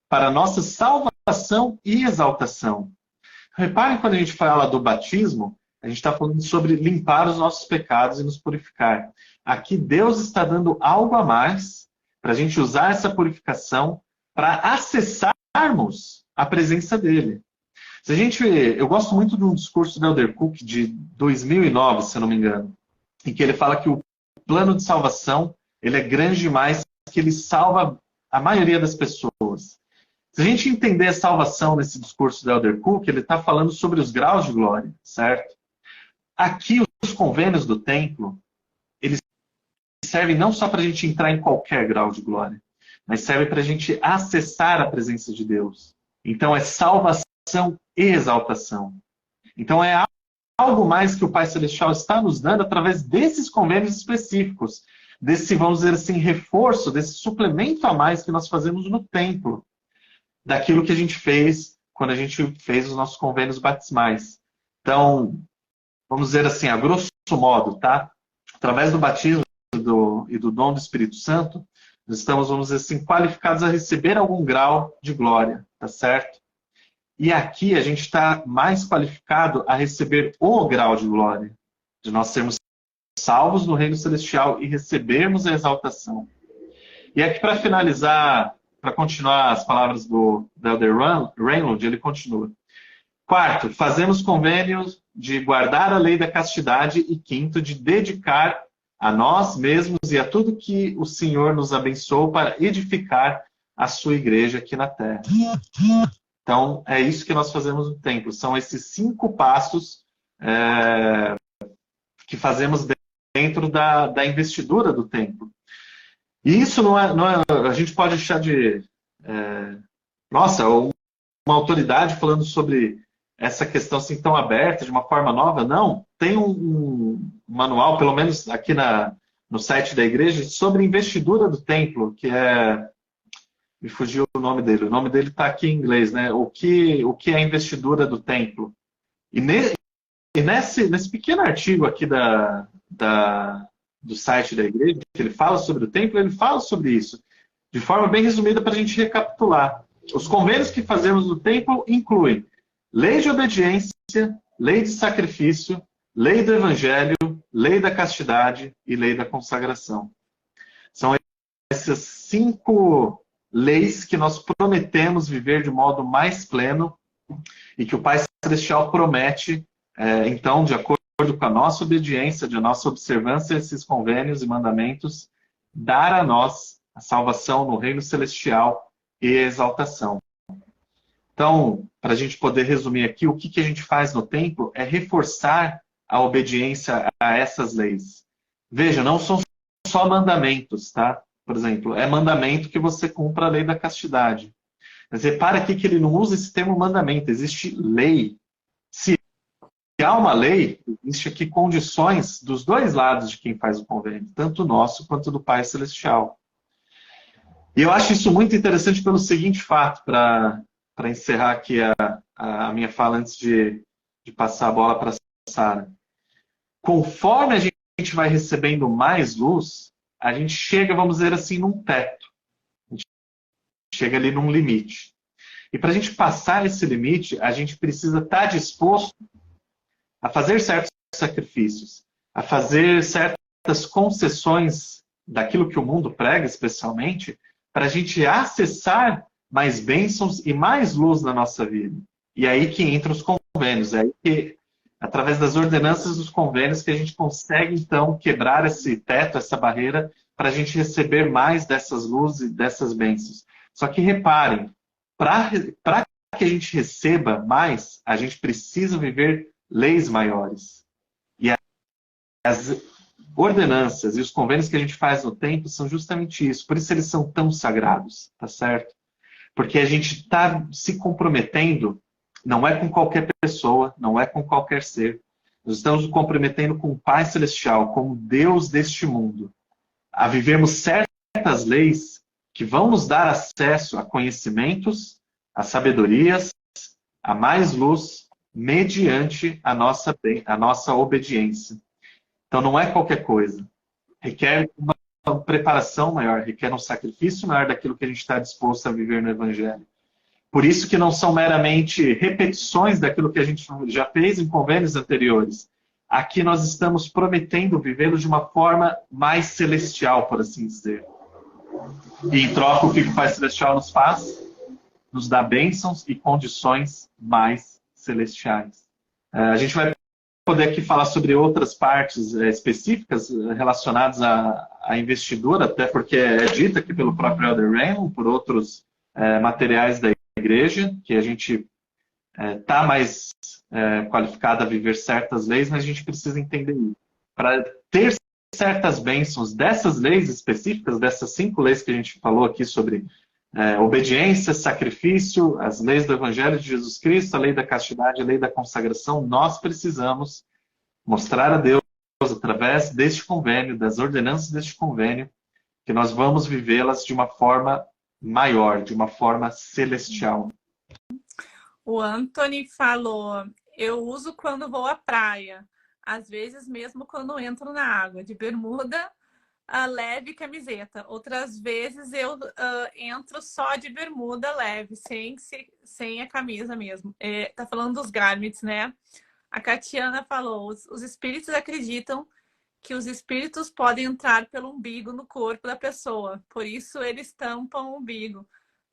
para a nossa salvação e exaltação. Reparem quando a gente fala do batismo, A gente está falando sobre limpar os nossos pecados e nos purificar. Aqui Deus está dando algo a mais para a gente usar essa purificação para acessarmos a presença dele. Se a gente, eu gosto muito de um discurso do Elder Cook de 2009, se eu não me engano, em que ele fala que o plano de salvação ele é grande demais, que ele salva a maioria das pessoas. Se a gente entender a salvação nesse discurso do Elder Cook, ele está falando sobre os graus de glória, certo? Aqui, os convênios do templo, eles servem não só para a gente entrar em qualquer grau de glória, mas serve para a gente acessar a presença de Deus. Então, é salvação e exaltação. Então, é algo mais que o Pai Celestial está nos dando através desses convênios específicos, desse, vamos dizer assim, reforço, desse suplemento a mais que nós fazemos no templo, daquilo que a gente fez quando a gente fez os nossos convênios batismais. Então, vamos dizer assim, a grosso modo, tá? Através do batismo e do dom do Espírito Santo, nós estamos, vamos dizer assim, qualificados a receber algum grau de glória, tá certo? E aqui a gente está mais qualificado a receber o grau de glória, de nós sermos salvos no reino celestial e recebermos a exaltação. E aqui, para finalizar, para continuar as palavras do Elder Reinhold, ele continua. Quarto, fazemos convênios de guardar a lei da castidade. E quinto, de dedicar a nós mesmos e a tudo que o Senhor nos abençoou para edificar a sua igreja aqui na terra. Então, é isso que nós fazemos no templo. São esses 5 passos que fazemos dentro da investidura do templo. E isso não é a gente pode achar de... nossa, uma autoridade falando sobre essa questão assim tão aberta, de uma forma nova. Não. Tem um manual, pelo menos aqui no site da igreja, sobre investidura do templo, que é... Me fugiu o nome dele. O nome dele está aqui em inglês, né? O que é a investidura do templo. E nesse pequeno artigo aqui do site da igreja, que ele fala sobre o templo, ele fala sobre isso. De forma bem resumida para a gente recapitular. Os convênios que fazemos no templo incluem lei de obediência, lei de sacrifício, lei do evangelho, lei da castidade e lei da consagração. São essas 5 leis que nós prometemos viver de modo mais pleno e que o Pai Celestial promete, então, de acordo com a nossa obediência, de nossa observância a esses convênios e mandamentos, dar a nós a salvação no reino celestial e a exaltação. Então, para a gente poder resumir aqui, o que a gente faz no templo é reforçar a obediência a essas leis. Veja, não são só mandamentos, tá? Por exemplo, é mandamento que você cumpra a lei da castidade. Mas repara aqui que ele não usa esse termo mandamento, existe lei. Se há uma lei, existe aqui condições dos dois lados de quem faz o convênio, tanto nosso quanto do Pai Celestial. E eu acho isso muito interessante pelo seguinte fato, para encerrar aqui a minha fala antes de passar a bola para a Sara. Conforme a gente vai recebendo mais luz, a gente chega, vamos dizer assim, num teto. A gente chega ali num limite. E para a gente passar esse limite, a gente precisa estar disposto a fazer certos sacrifícios, a fazer certas concessões daquilo que o mundo prega, especialmente, para a gente acessar mais bênçãos e mais luz na nossa vida. E é aí que entram os convênios, é aí que, através das ordenanças dos convênios, que a gente consegue, então, quebrar esse teto, essa barreira, para a gente receber mais dessas luzes e dessas bênçãos. Só que reparem, para que a gente receba mais, a gente precisa viver leis maiores. E as ordenanças e os convênios que a gente faz no templo são justamente isso. Por isso eles são tão sagrados, tá certo? Porque a gente está se comprometendo, não é com qualquer pessoa, não é com qualquer ser. Nós estamos nos comprometendo com o Pai Celestial, com o Deus deste mundo, a vivermos certas leis que vão nos dar acesso a conhecimentos, a sabedorias, a mais luz, mediante a nossa obediência. Então não é qualquer coisa. Requer uma preparação maior, requer um sacrifício maior daquilo que a gente está disposto a viver no Evangelho. Por isso que não são meramente repetições daquilo que a gente já fez em convênios anteriores. Aqui nós estamos prometendo vivê-lo de uma forma mais celestial, por assim dizer. E em troca, o que o Pai Celestial nos faz? Nos dá bênçãos e condições mais celestiais. A gente vai poder aqui falar sobre outras partes específicas relacionadas à investidura, até porque é dita aqui pelo próprio Elder Raymond, por outros materiais da igreja, que a gente está mais qualificado a viver certas leis, mas a gente precisa entender isso. Para ter certas bênçãos dessas leis específicas, dessas 5 leis que a gente falou aqui sobre obediência, sacrifício, as leis do Evangelho de Jesus Cristo, a lei da castidade, a lei da consagração, nós precisamos mostrar a Deus, através deste convênio, das ordenanças deste convênio, que nós vamos vivê-las de uma forma maior, de uma forma celestial. O Anthony falou, eu uso quando vou à praia, às vezes mesmo quando entro na água, de bermuda, leve camiseta. Outras vezes eu entro só de bermuda leve, sem a camisa mesmo. Tá falando dos garments, né? A Catiana falou, os espíritos acreditam que os espíritos podem entrar pelo umbigo no corpo da pessoa, por isso eles tampam o umbigo.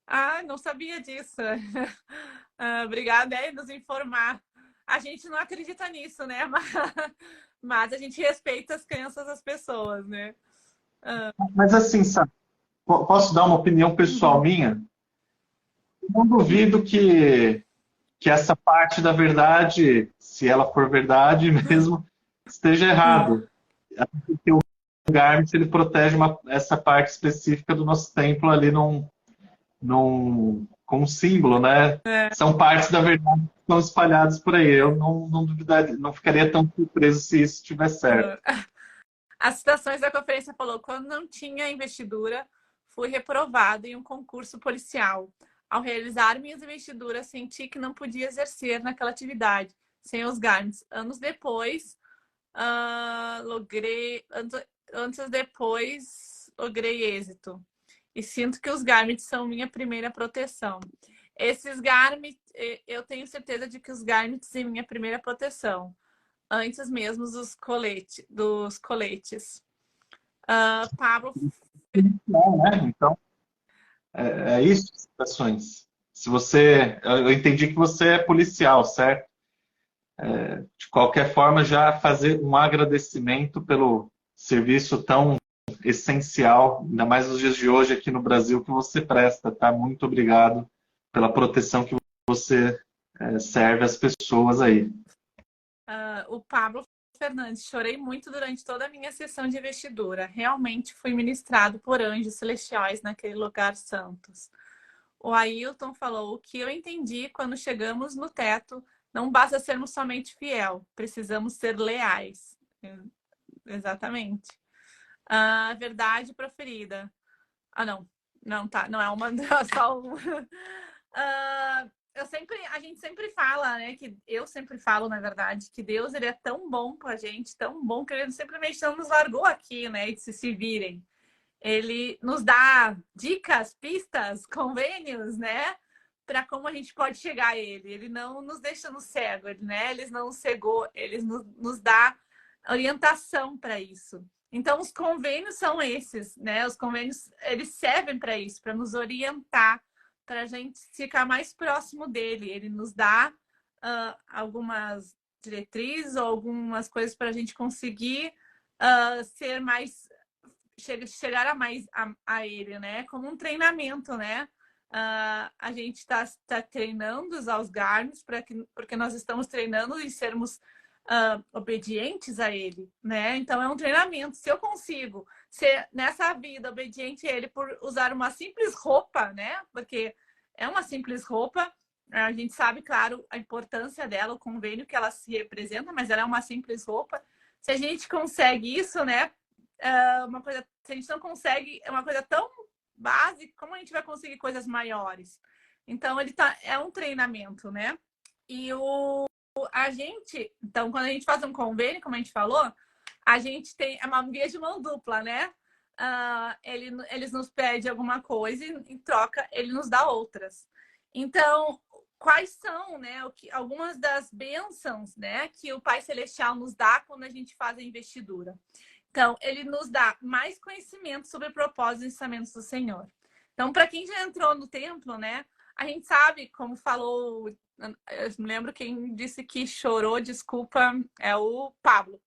Ah, não sabia disso. Obrigada por nos informar. A gente não acredita nisso, né? Mas a gente respeita as crenças das pessoas, né? Mas assim, sabe, posso dar uma opinião pessoal minha? Não duvido que essa parte da verdade, se ela for verdade mesmo, esteja errado. Porque o Garment ele protege essa parte específica do nosso templo ali com um símbolo, né? São partes da verdade que estão espalhadas por aí. Eu não duvidaria, não ficaria tão surpreso se isso estiver certo. As citações da conferência falou, quando não tinha investidura, fui reprovado em um concurso policial. Ao realizar minhas investiduras, senti que não podia exercer naquela atividade, sem os garments. Anos depois, logrei êxito. E sinto que os garments são minha primeira proteção. Esses garments, eu tenho certeza de que os garments são minha primeira proteção. Antes mesmo dos coletes. Pablo... Então, é isso, citações. Eu entendi que você é policial, certo? De qualquer forma, já fazer um agradecimento pelo serviço tão essencial, ainda mais nos dias de hoje aqui no Brasil, que você presta, tá? Muito obrigado pela proteção que você serve às pessoas aí. O Pablo Fernandes, chorei muito durante toda a minha sessão de investidura. Realmente fui ministrado por anjos celestiais naquele lugar santos. O Ailton falou, o que eu entendi quando chegamos no teto, não basta sermos somente fiel, precisamos ser leais. Exatamente. A verdade proferida. Não é uma só uma. A gente sempre fala, né? Que eu sempre falo, na verdade, que Deus ele é tão bom com a gente, tão bom que ele simplesmente não nos largou aqui, né? De se virem. Ele nos dá dicas, pistas, convênios, né? Para como a gente pode chegar a ele. Ele não nos deixa no cego, né? Ele não nos cegou, ele nos dá orientação para isso. Então, os convênios são esses, né? Os convênios, eles servem para isso, para nos orientar, para a gente ficar mais próximo dele. Ele nos dá algumas diretrizes ou algumas coisas para a gente conseguir ser mais... chegar a ele, né? Como um treinamento, né? A gente está treinando usar os garments porque nós estamos treinando em sermos obedientes a ele, né? Então é um treinamento. Se eu consigo ser nessa vida obediente a ele por usar uma simples roupa, né? Porque é uma simples roupa, a gente sabe, claro, a importância dela, o convênio que ela se representa, mas ela é uma simples roupa. Se a gente consegue isso, né? Se a gente não consegue, é uma coisa tão básica, como a gente vai conseguir coisas maiores? Então, é um treinamento, né? E então, quando a gente faz um convênio, como a gente falou, a gente tem uma via de mão dupla, né? Eles nos pedem alguma coisa e, em troca, ele nos dá outras. Então, quais são, né, algumas das bênçãos, né, que o Pai Celestial nos dá quando a gente faz a investidura? Então, ele nos dá mais conhecimento sobre propósitos e ensinamentos do Senhor. Então, para quem já entrou no templo, né, a gente sabe, como falou, eu me lembro quem disse que chorou, desculpa, é o Pablo.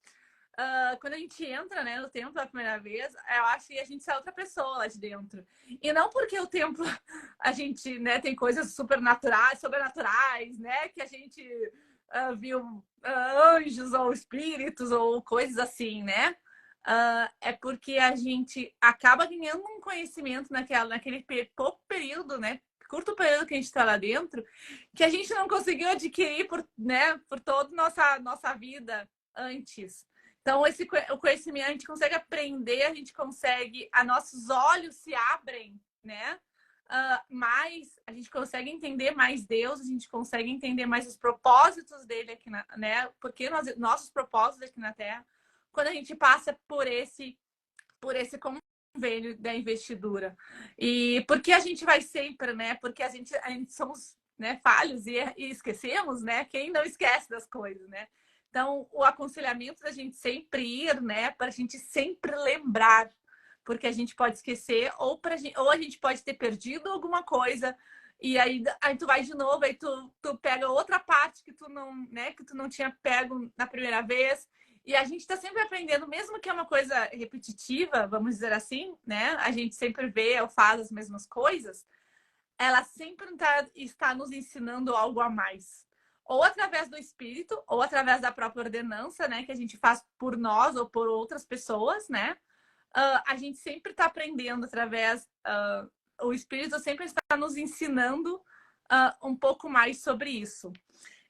Quando a gente entra, né, no templo a primeira vez, eu acho que a gente sai outra pessoa lá de dentro. E não porque o templo, a gente, né, tem coisas sobrenaturais, né, que a gente viu anjos ou espíritos ou coisas assim, né? É porque a gente acaba ganhando um conhecimento naquele pouco período, né? Curto período que a gente está lá dentro, que a gente não conseguiu adquirir por toda nossa vida antes. Então, o conhecimento a gente consegue aprender, a gente consegue, nossos olhos se abrem, né? Mais a gente consegue entender mais Deus, a gente consegue entender mais os propósitos dele aqui, né? Porque nossos propósitos aqui na Terra, quando a gente passa por esse convênio da investidura. E porque a gente vai sempre, né? Porque a gente somos, né, falhos e esquecemos, né? Quem não esquece das coisas, né? Então, o aconselhamento da gente sempre ir, né? Para a gente sempre lembrar, porque a gente pode esquecer ou a gente pode ter perdido alguma coisa e aí tu vai de novo, aí tu pega outra parte que tu não, né? Que tu não tinha pego na primeira vez. E a gente está sempre aprendendo, mesmo que é uma coisa repetitiva, vamos dizer assim, né? A gente sempre vê ou faz as mesmas coisas. Ela sempre está nos ensinando algo a mais. Ou através do espírito, ou através da própria ordenança, né? Que a gente faz por nós ou por outras pessoas, né? A gente sempre está aprendendo através... o espírito sempre está nos ensinando um pouco mais sobre isso.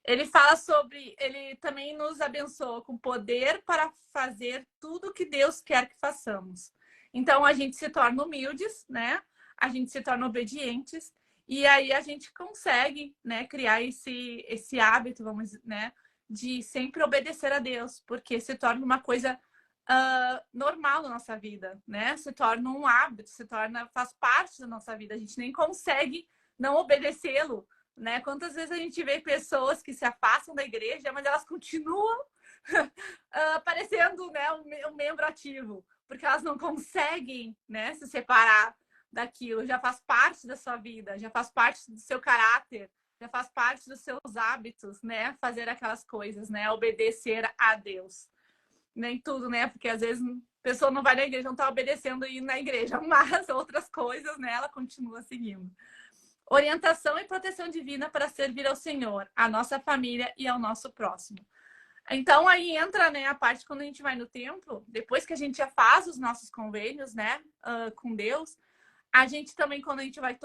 Ele fala sobre... Ele também nos abençoa com poder para fazer tudo o que Deus quer que façamos. Então, a gente se torna humildes, né? A gente se torna obedientes. E aí, a gente consegue, né, criar esse hábito, vamos, né? De sempre obedecer a Deus. Porque se torna uma coisa normal na nossa vida, né? Se torna um hábito, faz parte da nossa vida. A gente nem consegue não obedecê-lo, né? Quantas vezes a gente vê pessoas que se afastam da igreja, mas elas continuam parecendo, né, um membro ativo, porque elas não conseguem, né, se separar daquilo. Já faz parte da sua vida, já faz parte do seu caráter, já faz parte dos seus hábitos, né? Fazer aquelas coisas, né? Obedecer a Deus. Nem tudo, né? Porque às vezes a pessoa não vai na igreja, não está obedecendo e ir na igreja, mas outras coisas, né? Ela continua seguindo. Orientação e proteção divina para servir ao Senhor, à nossa família e ao nosso próximo. Então, aí entra, né, a parte quando a gente vai no templo, depois que a gente já faz os nossos convênios, né, com Deus, a gente também, quando a gente vai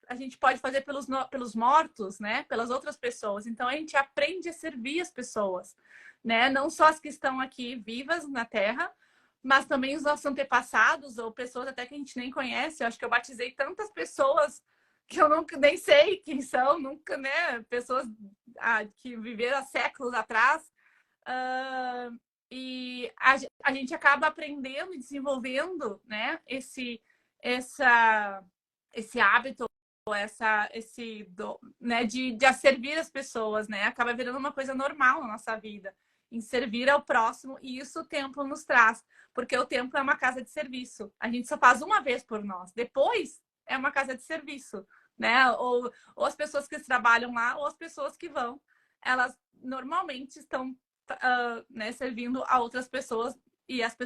a gente pode fazer pelos mortos, né, pelas outras pessoas. Então, a gente aprende a servir as pessoas, né, não só as que estão aqui vivas na Terra, mas também os nossos antepassados ou pessoas até que a gente nem conhece. Eu acho que eu batizei tantas pessoas que eu nunca nem sei quem são, nunca, né? Pessoas que viveram há séculos atrás. E a gente acaba aprendendo e desenvolvendo, né? Esse hábito, né? De servir as pessoas, né? Acaba virando uma coisa normal na nossa vida, em servir ao próximo, e isso o templo nos traz, porque o templo é uma casa de serviço. A gente só faz uma vez por nós, depois é uma casa de serviço, né? Ou as pessoas que trabalham lá, ou as pessoas que vão, elas normalmente estão né, servindo a outras pessoas, e as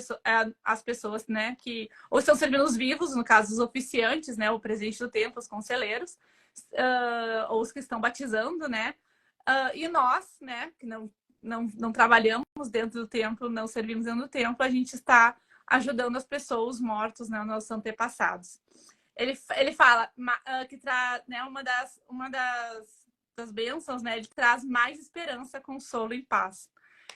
pessoas, né, que ou estão servindo os vivos, no caso os oficiantes, né, o presidente do templo, os conselheiros, ou os que estão batizando, né, e nós, né, que não trabalhamos dentro do templo, não servimos dentro do templo, a gente está ajudando as pessoas, os mortos, né, nossos antepassados. Ele fala que traz, né, uma das bênçãos, né, de traz mais esperança, consolo e paz.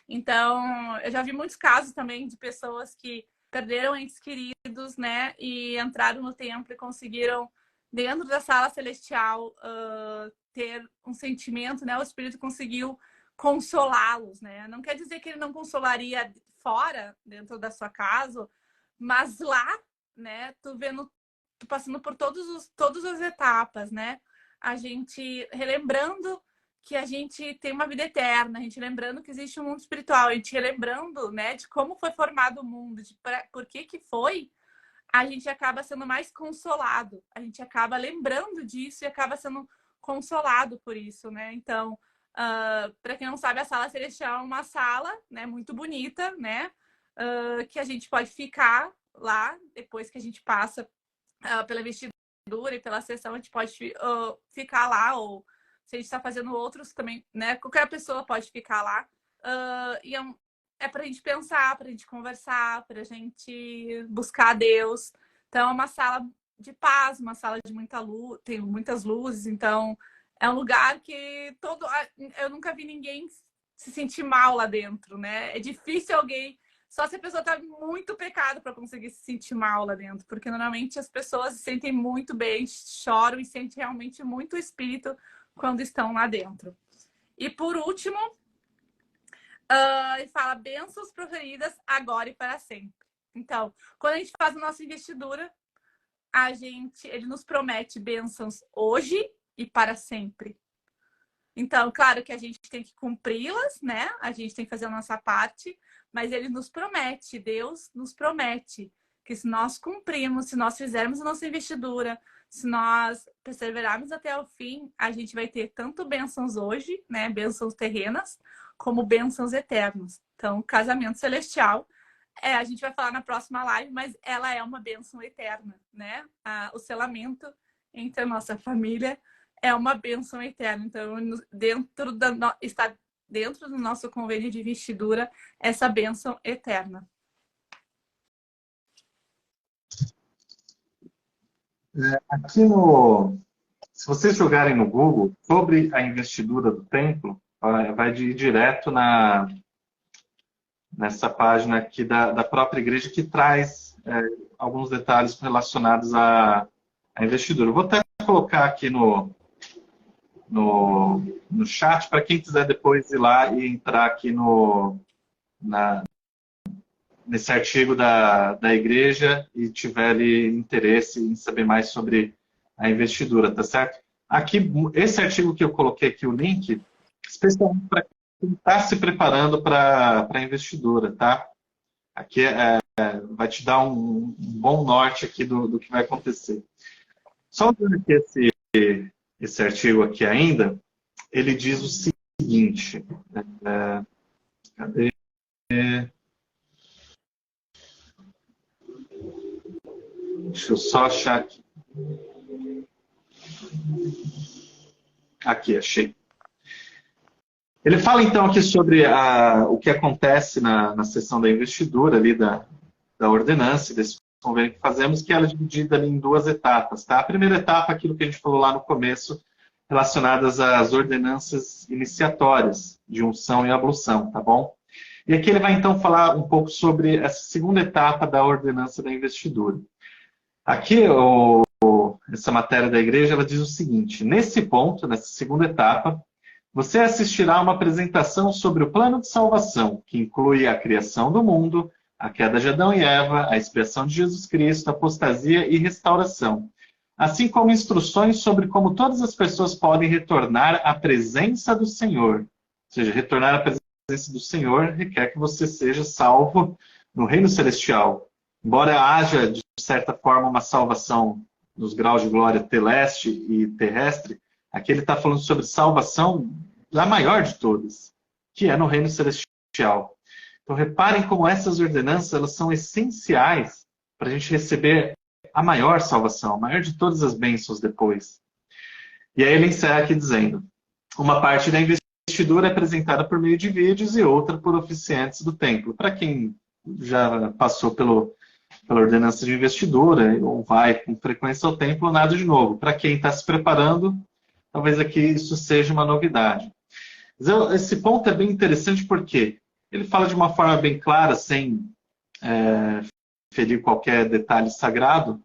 Então, eu já vi muitos casos também de pessoas que perderam entes queridos, né, e entraram no templo e conseguiram, dentro da sala celestial, ter um sentimento, né, o Espírito conseguiu consolá-los, né? Não quer dizer que ele não consolaria fora, dentro da sua casa, mas lá, né, tu passando por todas as etapas, né? a gente relembrando que a gente tem uma vida eterna, a gente lembrando que existe um mundo espiritual, a gente relembrando, né, de como foi formado o mundo, de por que que foi, a gente acaba sendo mais consolado, a gente acaba lembrando disso e acaba sendo consolado por isso, né? Então, para quem não sabe, a sala celestial é uma sala, né, muito bonita, né, que a gente pode ficar lá depois que a gente passa pela investidura e pela sessão, a gente pode ficar lá, ou se a gente está fazendo outros também, né, qualquer pessoa pode ficar lá. E é para a gente pensar, para a gente conversar, para a gente buscar a Deus. Então, é uma sala de paz, uma sala de muita luz, tem muitas luzes. Então, é um lugar que eu nunca vi ninguém se sentir mal lá dentro, né? É difícil alguém, só se a pessoa tá muito pecado para conseguir se sentir mal lá dentro, porque normalmente as pessoas se sentem muito bem, choram e sentem realmente muito o espírito quando estão lá dentro. E por último, ele fala bênçãos proferidas agora e para sempre. Então, quando a gente faz a nossa investidura, ele nos promete bênçãos hoje e para sempre. Então, claro que a gente tem que cumpri-las, né? A gente tem que fazer a nossa parte, mas ele nos promete, Deus nos promete que se nós cumprirmos, se nós fizermos a nossa investidura, se nós perseverarmos até o fim, a gente vai ter tanto bênçãos hoje, né? Bênçãos terrenas, como bênçãos eternas. Então, casamento celestial, a gente vai falar na próxima live, mas ela é uma bênção eterna, né? O selamento entre a nossa família é uma bênção eterna. Então, está dentro do nosso convênio de investidura essa bênção eterna. Aqui se vocês jogarem no Google sobre a investidura do templo, vai direto nessa página aqui da própria igreja, que traz alguns detalhes relacionados à investidura. Eu vou até colocar aqui no chat, para quem quiser depois ir lá e entrar aqui nesse artigo da igreja e tiver ali interesse em saber mais sobre a investidura, tá certo? Aqui, esse artigo que eu coloquei aqui, o link, especialmente para quem está se preparando para a investidura, tá? Aqui vai te dar um bom norte aqui do que vai acontecer. Só olhando aqui esse artigo aqui ainda, ele diz o seguinte, cadê? Deixa eu só achar aqui. Aqui, achei. Ele fala então aqui sobre o que acontece na sessão da investidura ali da ordenança, desse convênio que fazemos, que ela é dividida ali em duas etapas, tá? A primeira etapa, aquilo que a gente falou lá no começo, relacionadas às ordenanças iniciatórias de unção e ablução, tá bom? E aqui ele vai então falar um pouco sobre essa segunda etapa da ordenança da investidura. Aqui, essa matéria da igreja, ela diz o seguinte: nesse ponto, nessa segunda etapa, você assistirá a uma apresentação sobre o plano de salvação, que inclui a criação do mundo, a queda de Adão e Eva, a expiação de Jesus Cristo, apostasia e restauração, assim como instruções sobre como todas as pessoas podem retornar à presença do Senhor. Ou seja, retornar à presença do Senhor requer que você seja salvo no reino celestial. Embora haja, de certa forma, uma salvação nos graus de glória celeste e terrestre, aqui ele está falando sobre salvação da maior de todas, que é no reino celestial. Então, reparem como essas ordenanças elas são essenciais para a gente receber a maior salvação, a maior de todas as bênçãos depois. E aí ele encerra aqui dizendo: uma parte da investidura é apresentada por meio de vídeos e outra por oficiantes do templo. Para quem já passou pela ordenança de investidura ou vai com frequência ao templo, nada de novo. Para quem está se preparando, talvez aqui isso seja uma novidade. Mas esse ponto é bem interessante porque ele fala de uma forma bem clara, sem ferir qualquer detalhe sagrado,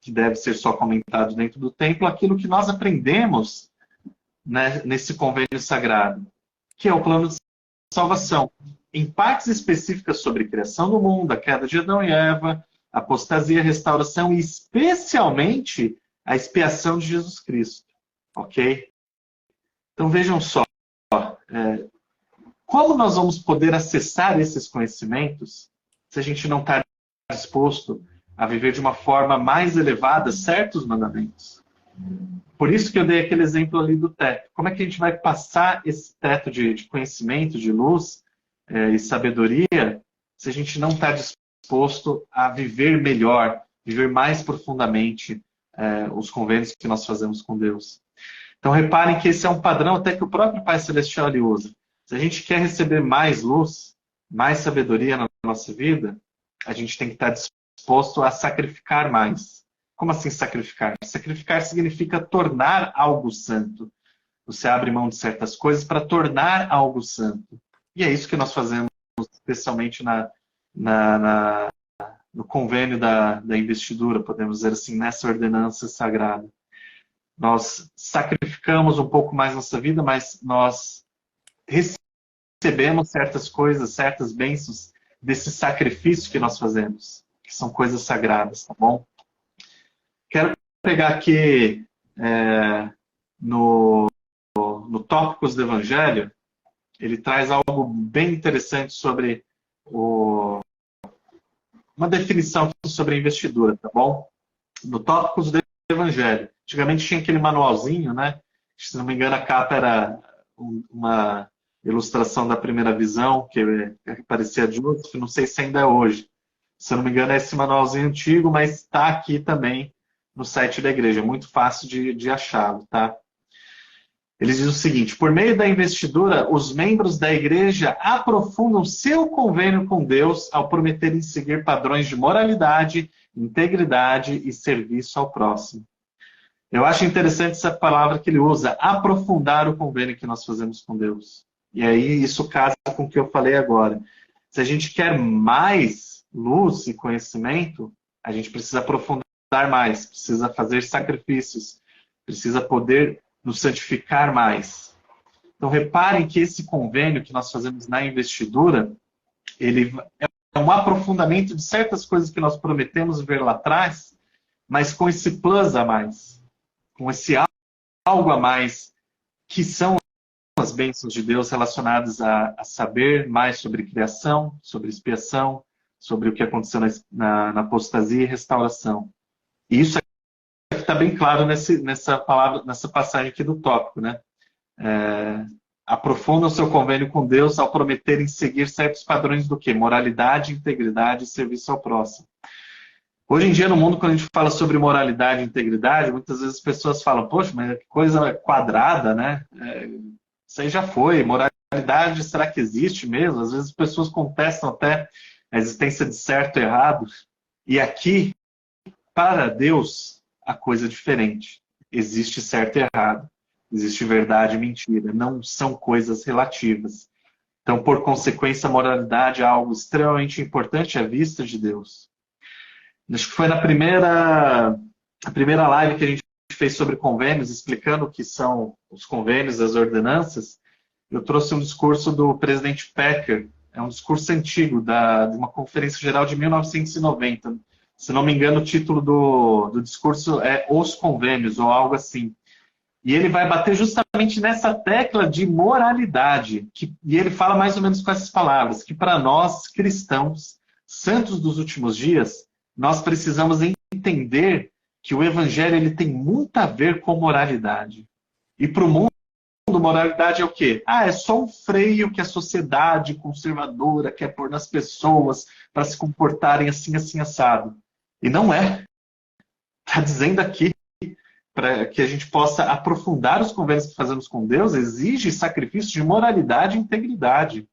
que deve ser só comentado dentro do templo, aquilo que nós aprendemos, né, nesse convênio sagrado, que é o plano de salvação, em partes específicas sobre criação do mundo, a queda de Adão e Eva, apostasia, restauração e especialmente a expiação de Jesus Cristo. ok? Então vejam só, como nós vamos poder acessar esses conhecimentos se a gente não está disposto a viver de uma forma mais elevada certos mandamentos? Por isso que eu dei aquele exemplo ali do teto. Como é que a gente vai passar esse teto de conhecimento, de luz e sabedoria, se a gente não está disposto a viver melhor, viver mais profundamente os convênios que nós fazemos com Deus? Então reparem que esse é um padrão até que o próprio Pai Celestial ele usa. Se a gente quer receber mais luz, mais sabedoria na nossa vida, a gente tem que estar disposto a sacrificar mais. Como assim sacrificar? Sacrificar significa tornar algo santo. Você abre mão de certas coisas para tornar algo santo. E é isso que nós fazemos, especialmente no convênio da investidura, podemos dizer assim, nessa ordenança sagrada. Nós sacrificamos um pouco mais nossa vida, mas nós recebemos certas coisas, certas bênçãos desse sacrifício que nós fazemos, que são coisas sagradas, tá bom? Quero pegar aqui no Tópicos do Evangelho, ele traz algo bem interessante sobre uma definição sobre a investidura, tá bom? No Tópicos do Evangelho. Antigamente tinha aquele manualzinho, né? Se não me engano, a capa era uma ilustração da primeira visão, que parecia Joseph, não sei se ainda é hoje. Se eu não me engano, é esse manualzinho antigo, mas está aqui também no site da igreja. É muito fácil de achá-lo, tá? Eles dizem o seguinte: por meio da investidura, os membros da igreja aprofundam seu convênio com Deus ao prometerem seguir padrões de moralidade, integridade e serviço ao próximo. Eu acho interessante essa palavra que ele usa, aprofundar o convênio que nós fazemos com Deus. E aí isso casa com o que eu falei agora. Se a gente quer mais luz e conhecimento, a gente precisa aprofundar mais, precisa fazer sacrifícios, precisa poder nos santificar mais. Então reparem que esse convênio que nós fazemos na investidura, ele é um aprofundamento de certas coisas que nós prometemos ver lá atrás, mas com esse plus a mais, com esse algo a mais, que são as bênçãos de Deus relacionadas a saber mais sobre criação, sobre expiação, sobre o que aconteceu na apostasia e restauração. E isso está bem claro nessa palavra, nessa passagem aqui do tópico, né? Aprofunda o seu convênio com Deus ao prometerem seguir certos padrões do quê? Moralidade, integridade e serviço ao próximo. Hoje em dia, no mundo, quando a gente fala sobre moralidade e integridade, muitas vezes as pessoas falam, poxa, mas que coisa quadrada, né? Isso aí já foi. Moralidade, será que existe mesmo? Às vezes as pessoas contestam até a existência de certo e errado. E aqui, para Deus, a coisa é diferente. Existe certo e errado. Existe verdade e mentira. Não são coisas relativas. Então, por consequência, a moralidade é algo extremamente importante à vista de Deus. Acho que foi a primeira live que a gente fez sobre convênios, explicando o que são os convênios, as ordenanças. Eu trouxe um discurso do presidente Packer. É um discurso antigo, de uma conferência geral de 1990. Se não me engano, o título do discurso é Os Convênios, ou algo assim. E ele vai bater justamente nessa tecla de moralidade. E ele fala mais ou menos com essas palavras, que para nós, cristãos, santos dos últimos dias, nós precisamos entender que o evangelho ele tem muito a ver com moralidade. E para o mundo, moralidade é o quê? É só um freio que a sociedade conservadora quer pôr nas pessoas para se comportarem assim, assim, assado. E não é. Está dizendo aqui, para que a gente possa aprofundar os convênios que fazemos com Deus, exige sacrifício de moralidade e integridade.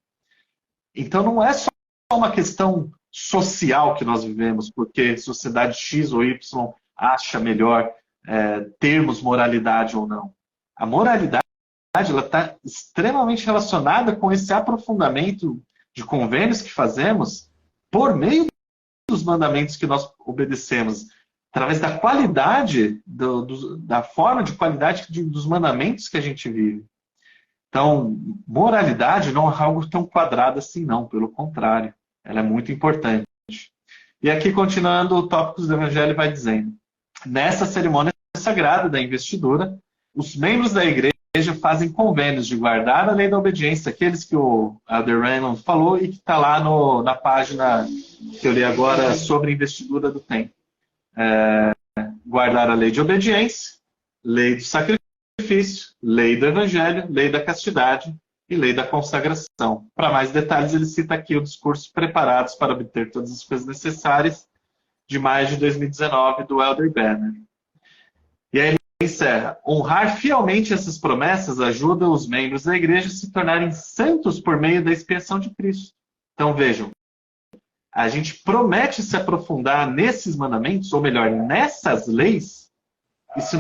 Então não é só uma questão social que nós vivemos, porque sociedade X ou Y acha melhor termos moralidade ou não. A moralidade está extremamente relacionada com esse aprofundamento de convênios que fazemos por meio dos mandamentos que nós obedecemos, através da qualidade, da forma de qualidade dos mandamentos que a gente vive. Então, moralidade não é algo tão quadrado assim, não. Pelo contrário, ela é muito importante. E aqui, continuando, o Tópicos do Evangelho vai dizendo: nessa cerimônia sagrada da investidura, os membros da igreja fazem convênios de guardar a lei da obediência, aqueles que o Elder Raymond falou e que está lá na página que eu li agora sobre investidura do templo. Guardar a lei de obediência, lei do sacrifício, lei do evangelho, lei da castidade e lei da consagração. Para mais detalhes, ele cita aqui o discurso Preparados para obter todas as coisas necessárias, de maio de 2019, do Elder Banner. E aí ele encerra: honrar fielmente essas promessas ajuda os membros da igreja a se tornarem santos por meio da expiação de Cristo. Então vejam, a gente promete se aprofundar nesses mandamentos, ou melhor, nessas leis, e se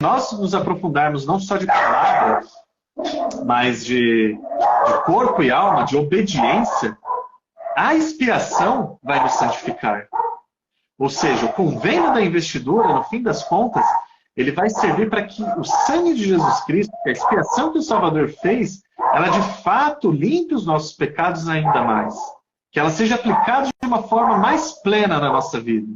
nós nos aprofundarmos não só de palavras, mas de corpo e alma, de obediência, a expiação vai nos santificar. Ou seja, o convênio da investidura, no fim das contas, ele vai servir para que o sangue de Jesus Cristo, que a expiação que o Salvador fez, ela de fato limpe os nossos pecados ainda mais. Que ela seja aplicada de uma forma mais plena na nossa vida.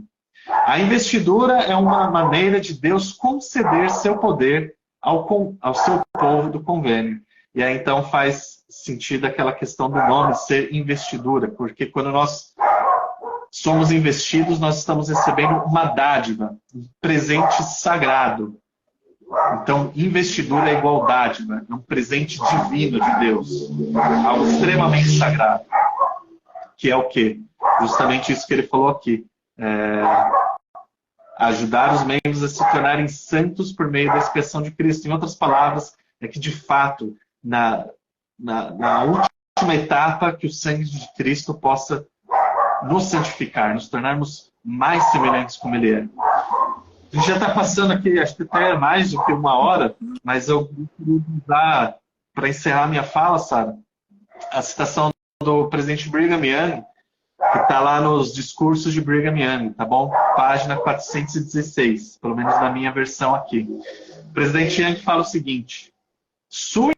A investidura é uma maneira de Deus conceder seu poder ao seu povo do convênio. E aí então faz sentido aquela questão do nome ser investidura, porque quando nós somos investidos, nós estamos recebendo uma dádiva, um presente sagrado. Então, investidura é igual dádiva, é um presente divino de Deus, algo extremamente sagrado. Que é o quê? Justamente isso que ele falou aqui. Ajudar os membros a se tornarem santos por meio da expiação de Cristo. Em outras palavras, é que de fato, na última etapa, que o sangue de Cristo possa nos santificar, nos tornarmos mais semelhantes como Ele é. A gente já está passando aqui, acho que até mais do que uma hora, mas eu vou usar, para encerrar minha fala, Sara, a citação do presidente Brigham Young, que está lá nos discursos de Brigham Young, tá bom? Página 416, pelo menos na minha versão aqui. O presidente Young fala o seguinte: sua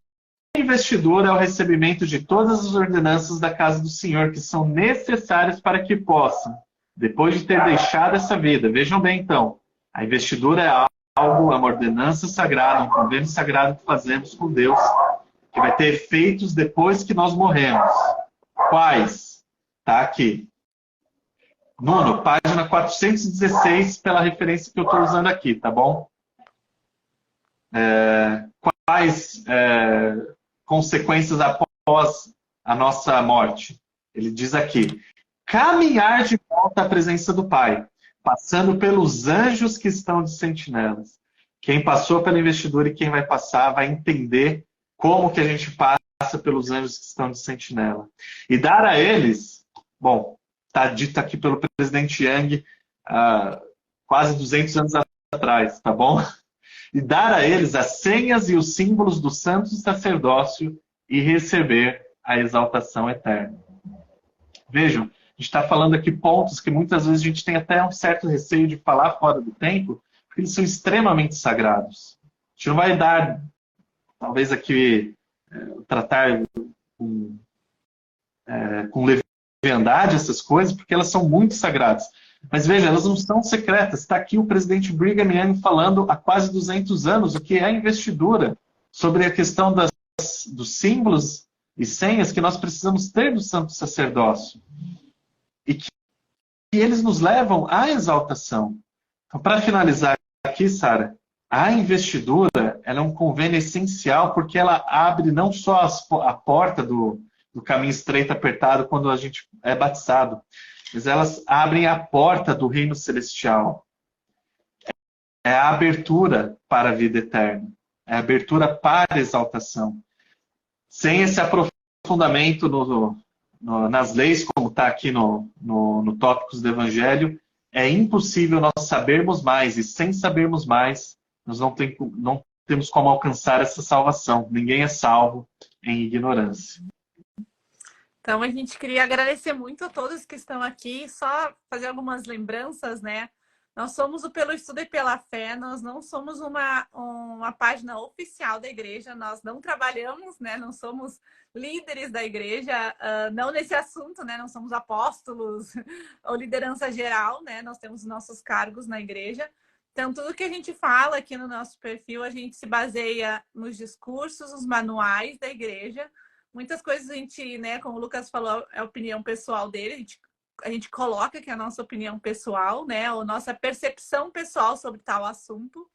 investidura é o recebimento de todas as ordenanças da casa do Senhor que são necessárias para que possam, depois de ter deixado essa vida. Vejam bem, então, a investidura é algo, é uma ordenança sagrada, um convênio sagrado que fazemos com Deus, que vai ter efeitos depois que nós morremos. Quais? Tá aqui. Nuno, página 416, pela referência que eu estou usando aqui, tá bom? Quais consequências após a nossa morte? Ele diz aqui: caminhar de volta à presença do Pai, passando pelos anjos que estão de sentinelas. Quem passou pela investidura e quem vai passar vai entender como que a gente passa pelos anjos que estão de sentinela. E dar a eles, bom, está dito aqui pelo presidente Young quase 200 anos atrás, tá bom? E dar a eles as senhas e os símbolos do santo sacerdócio e receber a exaltação eterna. Vejam, a gente está falando aqui pontos que muitas vezes a gente tem até um certo receio de falar fora do templo, porque eles são extremamente sagrados. A gente não vai dar, talvez aqui, tratar com leviandade essas coisas, porque elas são muito sagradas. Mas veja, elas não são secretas. Está aqui o presidente Brigham Young falando há quase 200 anos o que é a investidura, sobre a questão dos símbolos e senhas que nós precisamos ter do santo sacerdócio. E que eles nos levam à exaltação. Então, para finalizar aqui, Sara, a investidura ela é um convênio essencial porque ela abre não só a porta do caminho estreito apertado quando a gente é batizado, mas elas abrem a porta do reino celestial. É a abertura para a vida eterna. É a abertura para a exaltação. Sem esse aprofundamento nas leis, como está aqui no Tópicos do Evangelho, é impossível nós sabermos mais. E sem sabermos mais, nós não temos como alcançar essa salvação. Ninguém é salvo em ignorância. Então, a gente queria agradecer muito a todos que estão aqui. Só fazer algumas lembranças, né? Nós somos o Pelo Estudo e pela Fé. Nós não somos uma página oficial da igreja. Nós não trabalhamos, né? Não somos líderes da igreja. Não nesse assunto, né? Não somos apóstolos ou liderança geral, né? Nós temos nossos cargos na igreja. Então, tudo que a gente fala aqui no nosso perfil, a gente se baseia nos discursos, nos manuais da igreja. Muitas coisas a gente, né, como o Lucas falou, é a opinião pessoal dele, a gente coloca que é a nossa opinião pessoal, né, ou nossa percepção pessoal sobre tal assunto.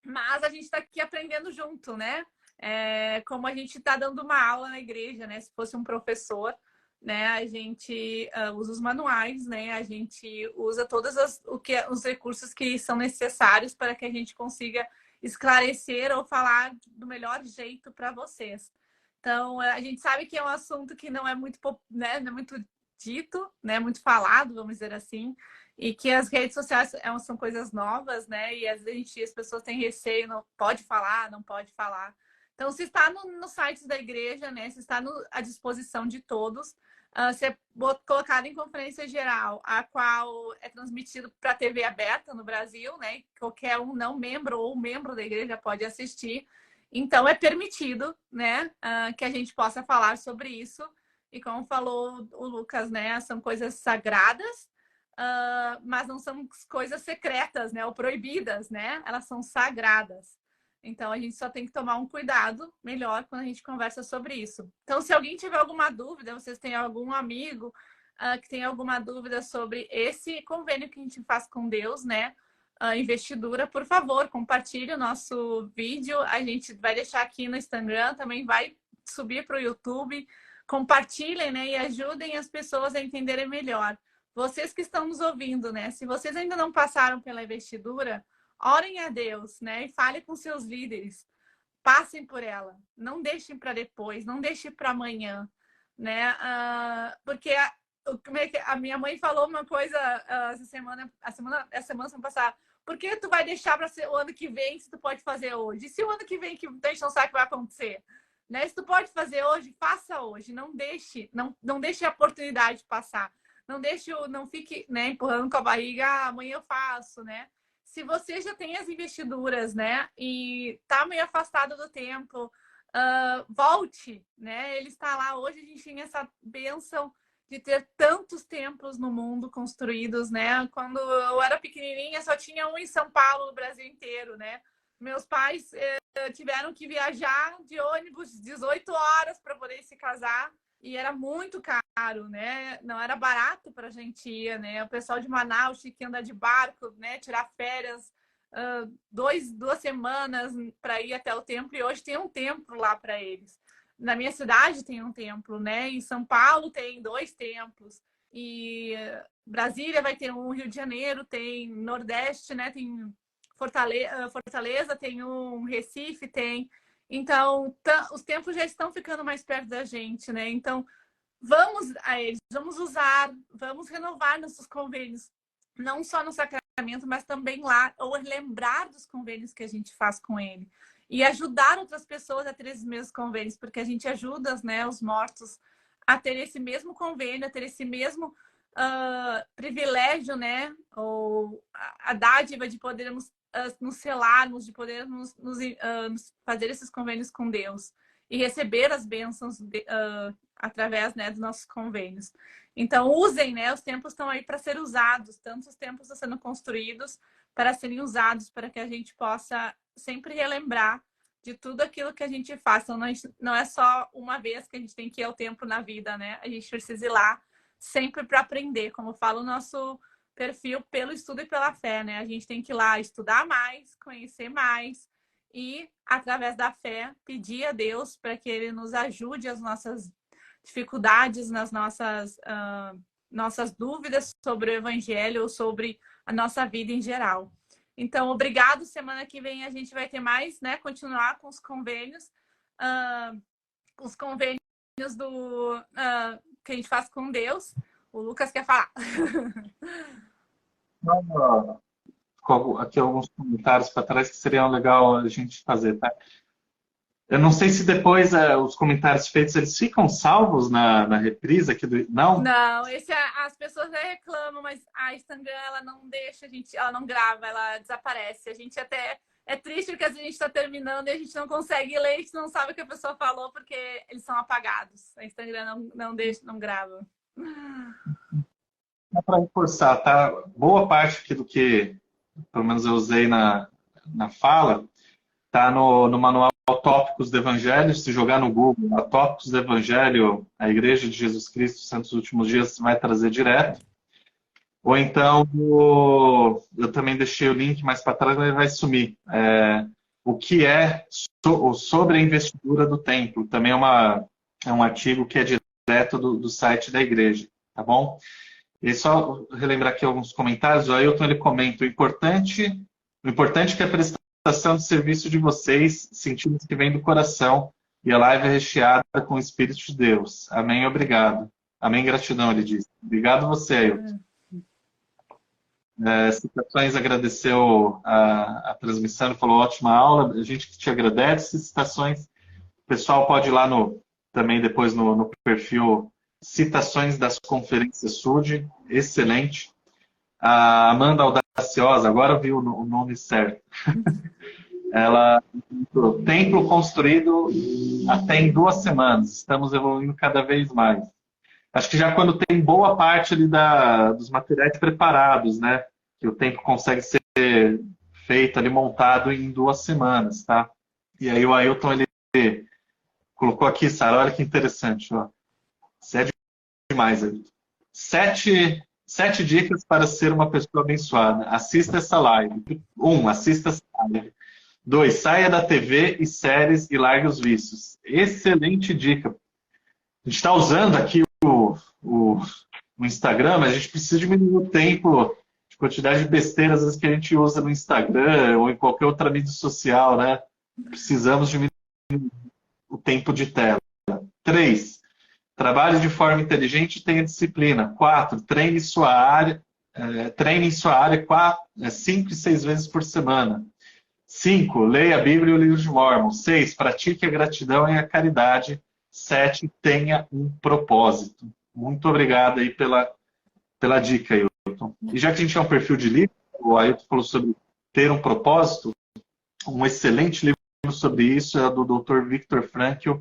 Mas a gente está aqui aprendendo junto, né? Como a gente está dando uma aula na igreja, né? Se fosse um professor, né? A gente usa os manuais, né? A gente usa todos os recursos que são necessários para que a gente consiga esclarecer ou falar do melhor jeito para vocês. Então, a gente sabe que é um assunto que não é muito, né? Não é muito dito, né? Muito falado, vamos dizer assim. E que as redes sociais são coisas novas, né? E às vezes as pessoas têm receio, não pode falar, não pode falar. Então, se está no site da igreja, né? Se está à disposição de todos, se é colocado em conferência geral, a qual é transmitido para a TV aberta no Brasil, né? Qualquer um não membro ou membro da igreja pode assistir. Então, é permitido, né? Que a gente possa falar sobre isso. E como falou o Lucas, né? São coisas sagradas. Mas não são coisas secretas, né? Ou proibidas, né? Elas são sagradas. Então, a gente só tem que tomar um cuidado melhor quando a gente conversa sobre isso. Então, se alguém tiver alguma dúvida, vocês têm algum amigo que tem alguma dúvida sobre esse convênio que a gente faz com Deus, né? Investidura, por favor, compartilhe o nosso vídeo. A gente vai deixar aqui no Instagram, também vai subir para o YouTube. Compartilhem, né? E ajudem as pessoas a entenderem melhor. Vocês que estão nos ouvindo, né? Se vocês ainda não passaram pela investidura, orem a Deus, né? E falem com seus líderes. Passem por ela. Não deixem para depois, não deixem para amanhã, né? Porque a minha mãe falou uma coisa essa semana passada. Por que tu vai deixar para o ano que vem se tu pode fazer hoje? E se o ano que vem que tu não sabe o que vai acontecer? Né? Se tu pode fazer hoje, faça hoje. Não deixe a oportunidade passar. Não fique, né, empurrando com a barriga, amanhã eu faço, né? Se você já tem as investiduras, né, e tá meio afastado do tempo, volte, né? Ele está lá. Hoje a gente tem essa bênção de ter tantos templos no mundo construídos, né? Quando eu era pequenininha, só tinha um em São Paulo, no Brasil inteiro, né? Meus pais tiveram que viajar de ônibus 18 horas para poder se casar. E era muito caro, né? Não era barato para a gente ir, né? O pessoal de Manaus tinha que andar de barco, né? Tirar férias, 2 semanas para ir até o templo. E hoje tem um templo lá para eles. Na minha cidade tem um templo, né? Em São Paulo tem 2 templos. E Brasília vai ter um, Rio de Janeiro tem, Nordeste, né? Tem Fortaleza tem um, Recife tem... Então, os tempos já estão ficando mais perto da gente, né? Então, vamos a eles, vamos usar, vamos renovar nossos convênios, não só no sacramento, mas também lá, ou lembrar dos convênios que a gente faz com ele. E ajudar outras pessoas a ter esses mesmos convênios, porque a gente ajuda, né, os mortos a ter esse mesmo convênio, a ter esse mesmo privilégio, né? Ou a dádiva de podermos nos selarmos, de poder nos fazer esses convênios com Deus e receber as bênçãos através, né, dos nossos convênios. Então, usem, né? Os templos estão aí para ser usados, tantos templos estão sendo construídos para serem usados, para que a gente possa sempre relembrar de tudo aquilo que a gente faz. Então, não é só uma vez que a gente tem que ir ao templo na vida, né? A gente precisa ir lá sempre para aprender, como fala o nosso perfil, pelo estudo e pela fé, né? A gente tem que ir lá estudar mais, conhecer mais e, através da fé, pedir a Deus para que Ele nos ajude as nossas dificuldades, nas nossas dúvidas sobre o Evangelho ou sobre a nossa vida em geral. Então, obrigado. Semana que vem a gente vai ter mais, né? Continuar com os convênios, que a gente faz com Deus. O Lucas quer falar. Aqui alguns comentários para trás que seriam legal a gente fazer, tá? Eu não sei se depois os comentários feitos eles ficam salvos na reprise aqui do... Não? Não, as pessoas reclamam, mas a Instagram ela não deixa a gente, ela não grava, ela desaparece. A gente até é triste porque a gente está terminando e a gente não consegue ler, a gente não sabe o que a pessoa falou porque eles são apagados. A Instagram não deixa, não grava. Para reforçar, tá? Boa parte aqui do que pelo menos eu usei na fala, está no manual Tópicos do Evangelho. Se jogar no Google, Tópicos do Evangelho, a Igreja de Jesus Cristo, Santos Últimos Dias, vai trazer direto. Ou então, eu também deixei o link mais para trás, mas ele vai sumir. O que é sobre a investidura do templo. Também é um artigo que é direto do site da igreja, tá bom? E só relembrar aqui alguns comentários. O Ailton, ele comenta, o importante é que a prestação de serviço de vocês sentimos que vem do coração e a live é recheada com o Espírito de Deus. Amém, obrigado. Amém, gratidão, ele diz. Obrigado você, Ailton. Citações agradeceu a transmissão e falou ótima aula. A gente que te agradece. Citações, o pessoal pode ir lá também depois no perfil Citações das Conferências SUD, excelente. A Amanda Audaciosa, agora eu vi o nome certo. Ela, templo construído até em 2 semanas. Estamos evoluindo cada vez mais. Acho que já quando tem boa parte ali dos materiais preparados, né? Que o tempo consegue ser feito ali, montado em 2 semanas, tá? E aí o Ailton, ele colocou aqui, Sara, olha que interessante, ó. Isso é demais, Ailton. 7 dicas para ser uma pessoa abençoada. Assista essa live. 1, assista essa live. 2, saia da TV e séries e largue os vícios. Excelente dica. A gente está usando aqui o Instagram, mas a gente precisa diminuir o tempo de quantidade de besteiras às vezes, que a gente usa no Instagram ou em qualquer outra mídia social, né? Precisamos diminuir o tempo de tela. 3, trabalhe de forma inteligente e tenha disciplina. 4, treine sua área. Treine em sua área 5 e 6 vezes por semana. 5, leia a Bíblia e o livro de Mórmon. 6, pratique a gratidão e a caridade. 7, tenha um propósito. Muito obrigado aí pela dica, Ailton. E já que a gente é um perfil de livro, o Ailton falou sobre ter um propósito, um excelente livro sobre isso é do Dr. Viktor Frankl,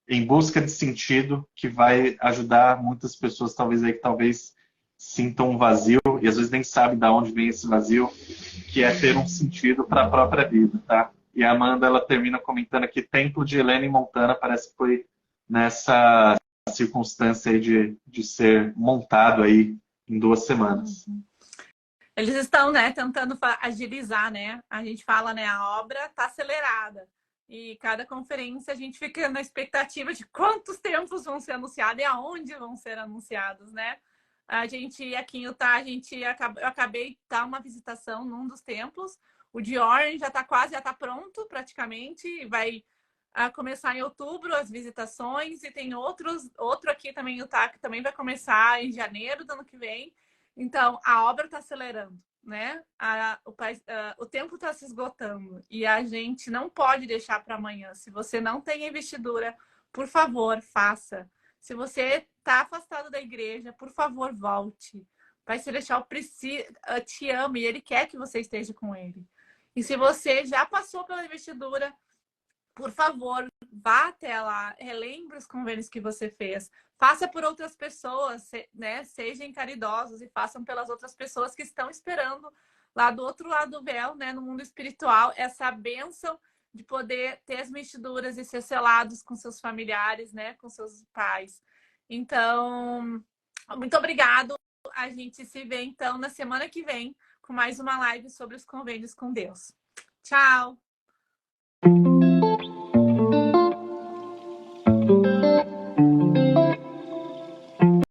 Em Busca de Sentido, que vai ajudar muitas pessoas, talvez sintam um vazio, e às vezes nem sabem de onde vem esse vazio, que é ter um sentido para a própria vida, tá? E a Amanda, ela termina comentando aqui, Templo de Helena em Montana, parece que foi nessa circunstância aí de ser montado aí em 2 semanas. Eles estão, né, tentando agilizar, né? A gente fala, né, a obra está acelerada. E cada conferência a gente fica na expectativa de quantos templos vão ser anunciados e aonde vão ser anunciados, né? A gente, aqui em Utah, eu acabei de dar uma visitação num dos templos. O de Orange já está pronto praticamente. Vai começar em outubro as visitações. E tem outro aqui também em Utah que também vai começar em janeiro do ano que vem. Então, a obra está acelerando, né? O tempo está se esgotando. E a gente não pode deixar para amanhã. Se você não tem investidura, por favor, faça. Se você está afastado da igreja, por favor, volte. O Pai Celestial te ama e Ele quer que você esteja com Ele. E se você já passou pela investidura, por favor, vá até lá, relembre os convênios que você fez. Faça por outras pessoas, né? Sejam caridosos e façam pelas outras pessoas que estão esperando lá do outro lado do véu, né? No mundo espiritual, essa bênção de poder ter as investiduras e ser selados com seus familiares, né? Com seus pais. Então, muito obrigado. A gente se vê, então, na semana que vem com mais uma live sobre os convênios com Deus. Tchau!